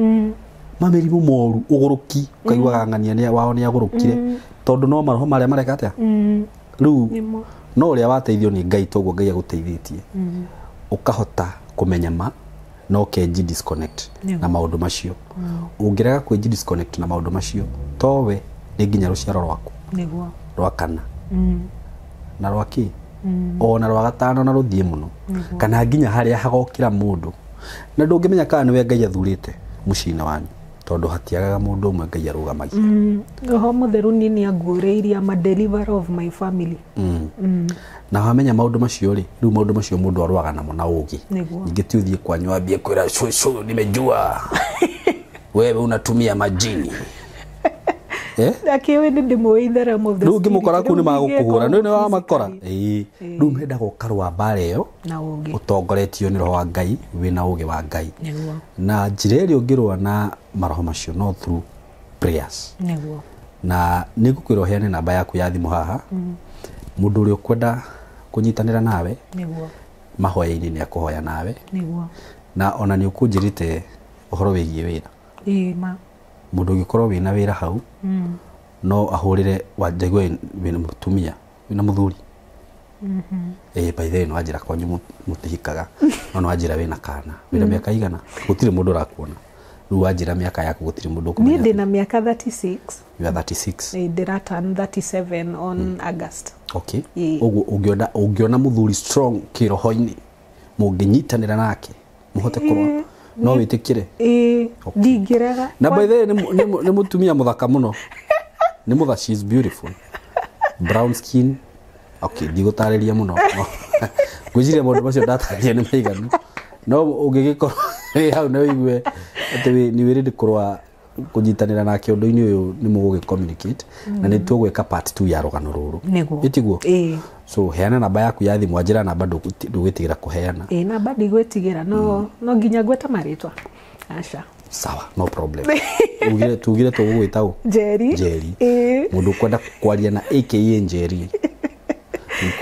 mamirimu moru uguruki ukaigwa ngania ni wao ni agurukire tondu no maroho maria mareka atia riu no uria wateithio ni Ngai toguo Ngai aguteithĩtie ukahota kumenya ma no kenji disconnect na maundu macio ungirega kwenji disconnect na maundu macio towe ni nginya ruciaro rwaku niguo rwakana na rwaki ona rwa gatano na ruthie muno kana nginya haria hagokira mundu na ndungimenya kana niwe Ngai athurite mucina wanyu tondu hatiagaga mundu umwe Ngai arugamagia ho mutheru nini agureiria am a deliverer of my family na wamenya maundu macio ri riu maundu macio mundu arwaga namo na ugi ningi tuthie kwanyu ambie kwira shushu nimejua wewe unatumia majini Akiwe ndi muithera mo the Rugi mukora ku ni magukuhura ni wa makora ru menda gukarwa bare yo na ugi utongoretio ni roho wa Ngai wina ugi wa Ngai na njireri ungirwa na maroho macio no through prayers niguo na nigukwira heane namba yaku ya thimu haha mundu uri ukwenda kunyitanira nawe niguo mahoya-ini ni akuhoya nawe niguo na ona ni ukunjirite uhoro wigie wira ma mundu gikorwo wina wira hau no ahurire wajagwe wina mutumia wina muthuri by the way no ajira kwanyu mutihikaga no ajira wina kana wina miaka igana gutire mundu rakuona ru ajira miaka yaku gutire mundu kumenya ni ndina miaka 36 you are 36 ndira turn 37 on August okay ungiona muthuri strong kiroho-ini munginyitanira nake muhote kurwa no witikire ndingiraga na by the way ni mutumia muthaka muno ni mutha, she is beautiful brown skin okay digutariria muno gwijiria mundu macio ndataria ni maiganu no ungigikorwo hau na wigue ati ni wirinde kurwa kunyitanira nake undu-ini uyu ni mugugi communicate na ni tugweka part 2 ya rugano ruru itiguo so heana namba yaku ya thimu ajira namba ndugwitigira kuheana namba ndigwitigira no nginya gweta maritwa asha sawa no problem tugire tugwita u Njeri mundu kwenda kwaria na aka Njeri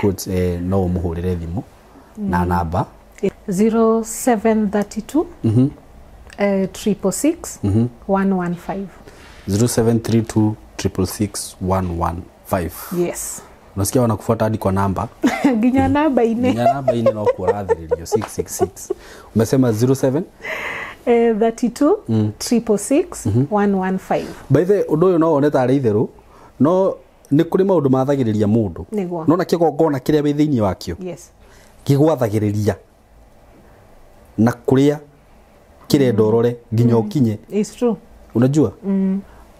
could no muhurire thimu na namba 0732 666 115 0732 666 115 yes unasikia wanakufuata hadi kwa namba ginya namba ine no kuradhirio 666 umesema 07 32 666 115 by the undo no oneta ari itheru no ni kuri maundu mathagiriria mundu no na kigongona kiria wi thiini wakio yes kigwathagiriria na kuria kirenda urore nginya ukinye it's true unajua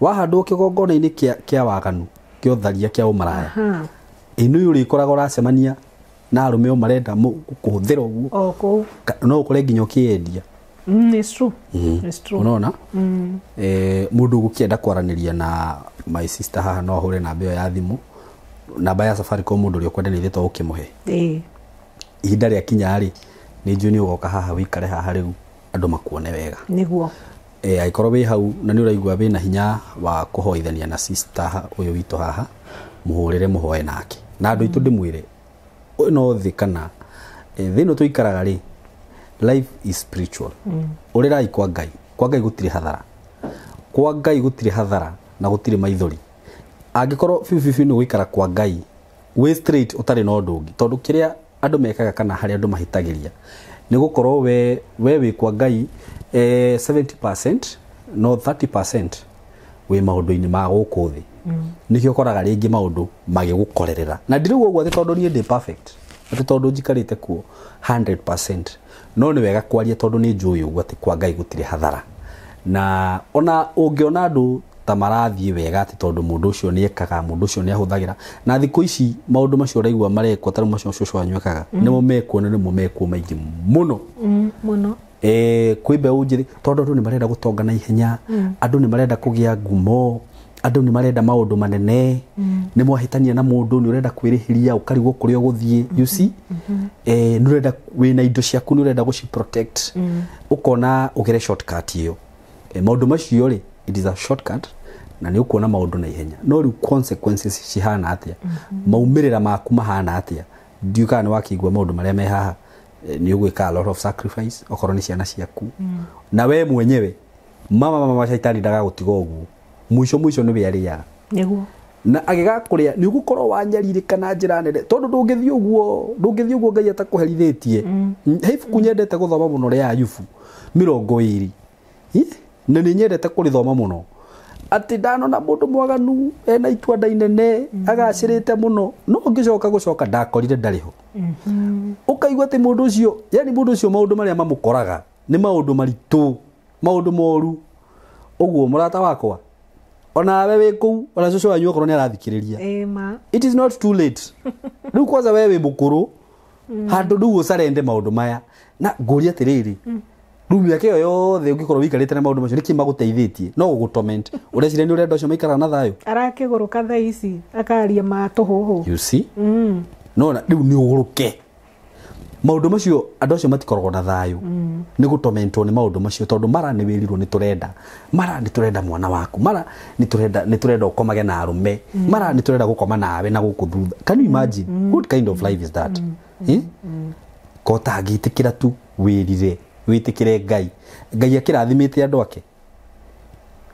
wahandwo kigongona-ini kia waganu kio tharia kia umaraya inu yuri korago racemania na arume o marenda kuhuthira uguo no ukore nginya ukiendia it's true it's true unaona mundu gukienda kwaraniria na my sister haha no ahure namba ya thimu namba ya Safaricom mundu uri ukwenda ni thito ukimuhe ihinda ria kinya ri ni njuni ugoka haha wikare haha riu andu makuone wega niguo aikorwo wi hau na ni uraigua wina hinya wa kuhoithania na sister uyu witu haha muhurire muhoe nake na andu itu ndimwire no thi kana thino tuikaraga ri life is spiritual urirai kwa Ngai gutire hathara kwa Ngai gutire hathara na gutire maithori angikorwo fifi ni guikara kwa Ngai we straight utari no ndungi tondu kiria andu mekaga kana hari andu mahitagiria ni gukorwo we wi kwa Ngai 70% no 30% we maundu-ini ma guku thi nikio koraga ringi maundu magigukorerera na ndirigo uguo ati tondu ni ndi perfect ati tondu njikarite kuo 100% no ni wega kwaria tondu ni njui uguo ati kwa Ngai gutire hathara na ona ungiona andu ta marathie wega ati tondu mundu ucio ni ekaga mundu ucio ni ahuthagira na thiku ici maundu macio raigua marekwo taru macio ucio anywekaga nimo mekuo na nimo mekuo maingi muno muno kwimbe unjiri tondu andu ni marenda gutonga na ihenya andu ni marenda kugia ngumo andu ni marenda maundu manene ni mwahitania na mundu ni urenda kwirihiria ukarigwo kuria guthie you see ni urenda wina indo ciaku ni urenda guci protect ukona ugere shortcut iyo maundu macio ri it is a shortcut na ni ukuona maundu na ihenya no ri consequences cihana atia maumirira maku mahana atia ndiuka ni wakigwa maundu maria me haha ni ugwika a lot of sacrifice okorwo ni ciana ciaku na we mwenyewe mama shaitani ndaga gutiga uguo mwisho ni we aria niguo na agigakuria ni ugukorwo wanyaririkana njira nene tondu ndungithio guo Ngai atakuherithitie heifu kunyendete guthoma muno ria Ayubu 20 na ni nyendete kurithoma muno ati ndanona mundu mwaganu ena itwanda inene agacirite muno no ngicoka ndakorire ndariho ukaigwa ati mundu ucio yani mundu ucio maundu maria mamukoraga ni maundu maritu maundu moru uguo murata wakwa ona wewe ku ona coco wanyu okorwo ni arathikiriria it is not too late riu kwanza wewe mukuru handu ndu ucarende maundu maya na nguri atiriri riu yake yothe ungikorwo wikarite na maundu macio niki maguteithitie no gugutoment urecire ni urenda ucio maikara na thayo arakiguruka tha ici akaria matuhuhu you see no na riu ni uguruke maundu macio andu acio matikoragwo na thayo ni gutomentwo ni maundu macio tondu mara ni wirirwo ni turenda mwana waku mara ni turenda ukomage na arume mara ni turenda gukoma nawe na gukuthutha. Can you imagine what kind of life is that? Ko tagitikira tu wirire witikire Ngai akirathimite andu ake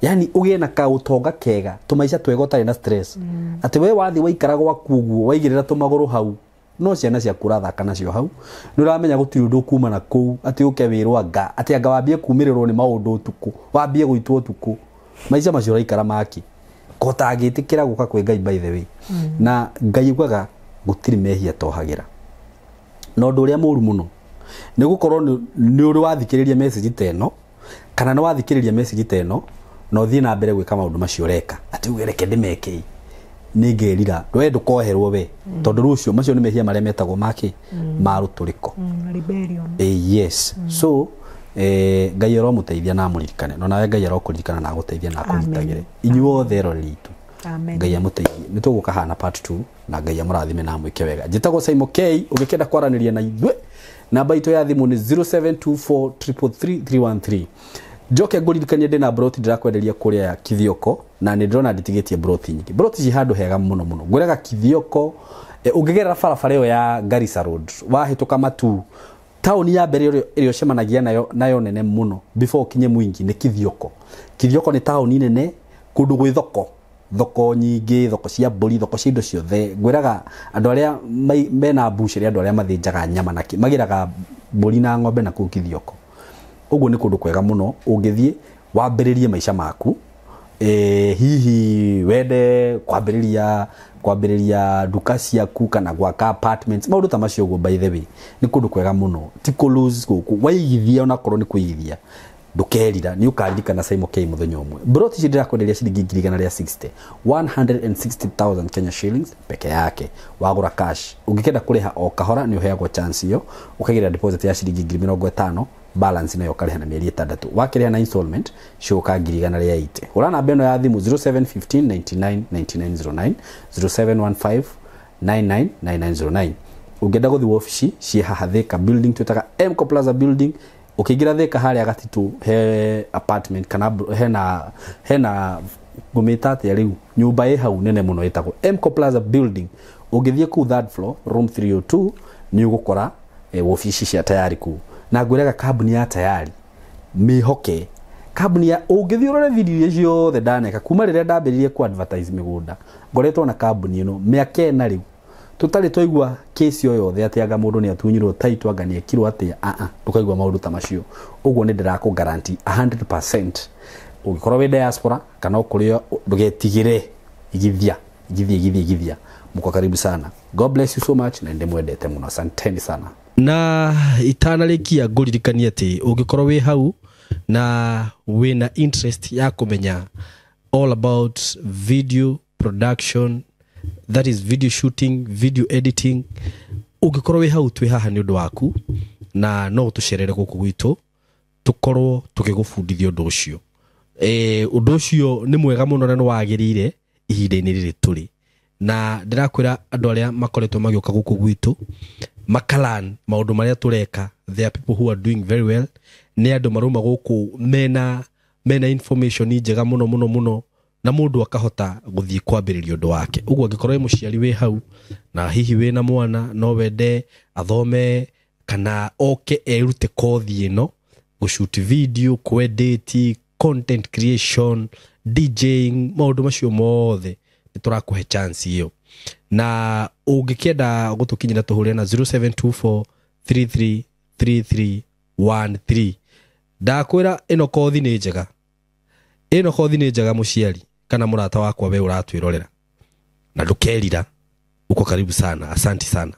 yani ugie na ka utonga kega tumaica twego tari na stress ati we wathi waikara gwaku guo waigirira tumaguru hau no ciana cia kurathaka nacio hau ni uramenya gutiri undu kuma na kuu ati uke wirwa ati anga wambie kumirirwo ni maundu utuku wambie guitwo utuku maica macio raikara maki ko tagitikira guka kwi Ngai by the way na Ngai ugaga gutiri mehia tohagira no ndu uria muru muno ni gukorwo ni uri wathikiriria message teno kana ni wathikiriria message teno no thie na mbere gwika maundu macio reka ati ugereke ndimeke ni ngerira we ndukoherwo we tondu rucio macio ni mehia maria metagwo maki maruturiko rebellion yes so Ngai aromuteithia na amuririkane no nawe Ngai arokuririkana na aguteithia na akurutagire inyuothe roritu Ngai amuteithie nituguka hana part 2 na Ngai amurathime na mwike wega njitagwo Simon K ugikenda kwaraniria na ithwe namba itu ya thimu ni 0724333313 Joke nguririkanie ndina broti ndirakwenderia kuria Kithioko na ni ndrona nditigetie broti nyingi broti ci handu hega muno ngwiraga Kithioko ungigerera barabara iyo ya Garissa Road wahituka matu town ya mbere irio cemanagia nayo nene muno before kinye mwingi ni Kithioko ni town nene kundu gwi thoko nyingi thoko cia mburi thoko cia indo ciothe ngwiraga andu aria mena busheri andu aria mathinjaga nyama na magiraga mburi na ng'ombe na ku Kithioko uguo ni kundu kwega muno ungithie wambiririe maisha maku hihi wende kwambiriria duka ciaku kana gwaka apartments maundu ta macio uguo by the way ni kundu kwega muno ti ku lose guku waigithia ona korwo ni kuigithia ndukerira ni ukaririkana Simon K muthenya umwe broti ci ndirakwenderia ciringi 160,000 Kenya shillings peke yake wagura cash ungikenda kuriha o kahora ni uheagwo chance iyo ukagira deposit ya ciringi 50,000 balance nayo kariha na mieri 6 wakiriha na installment shoka 180 urana beno ya thimu 0715999909 0715999909 ungenda guthi office ci haha Thika building twitaga Mco Plaza building ukigira Thika haria gatitu he apartment kana hena gumitate riu nyumba hau nene muno itagwo Mco Plaza building ugithie ku third floor room 302 ni ugukora office cia tayari ku na ngwiraga kambuni ya tayari mihoke kambuni ya ungithiurore video icio the daneka kuma riria ndambiririe ku advertise migunda ngoretwo na kambuni ino miake na riu tutari toigwa case yo yothe ati anga mundu ni atunyirwo title anga ni ekirwo ati tukaigwa maundu ta macio uguo ni ndiraku guarantee 100% ugikorwo we diaspora kana ukurio ndugetigire igithia mko karibu sana. God bless you so much na ndimwendete muno, asanteni sana. Na itanarikia nguririkania ati ungikorwo wi hau na wina interest ya kumenya all about video production, that is video shooting, video editing, ungikorwo wi hau twi haha ni undu waku na no tucerere guku gwitu tukorwo tukigufundithia undu ucio. Undu ucio ni mwega muno na no wagirire ihinda-ini riri turi, na ndirakwira andu aria makoretwo magioka guku gwitu makalan maundu maria tureka. There are people who are doing very well, ni andu maruma guku mena information njega muno na mundu akahota guthii kwambiriria undu wake. Uguo angikorwo muciari wi hau na hihi we na mwana no wende athome kana oke erute kothi ino gushoot video, kuedit, content creation, DJing, maundu macio mothe turakuhe chance iyo na ungikienda gutukinyira tuhure na 0724333313 ndakwira ino kothi ni njega muciari kana murata wakwa we uratwirorera na ndukerira uko karibu sana. Asante sana.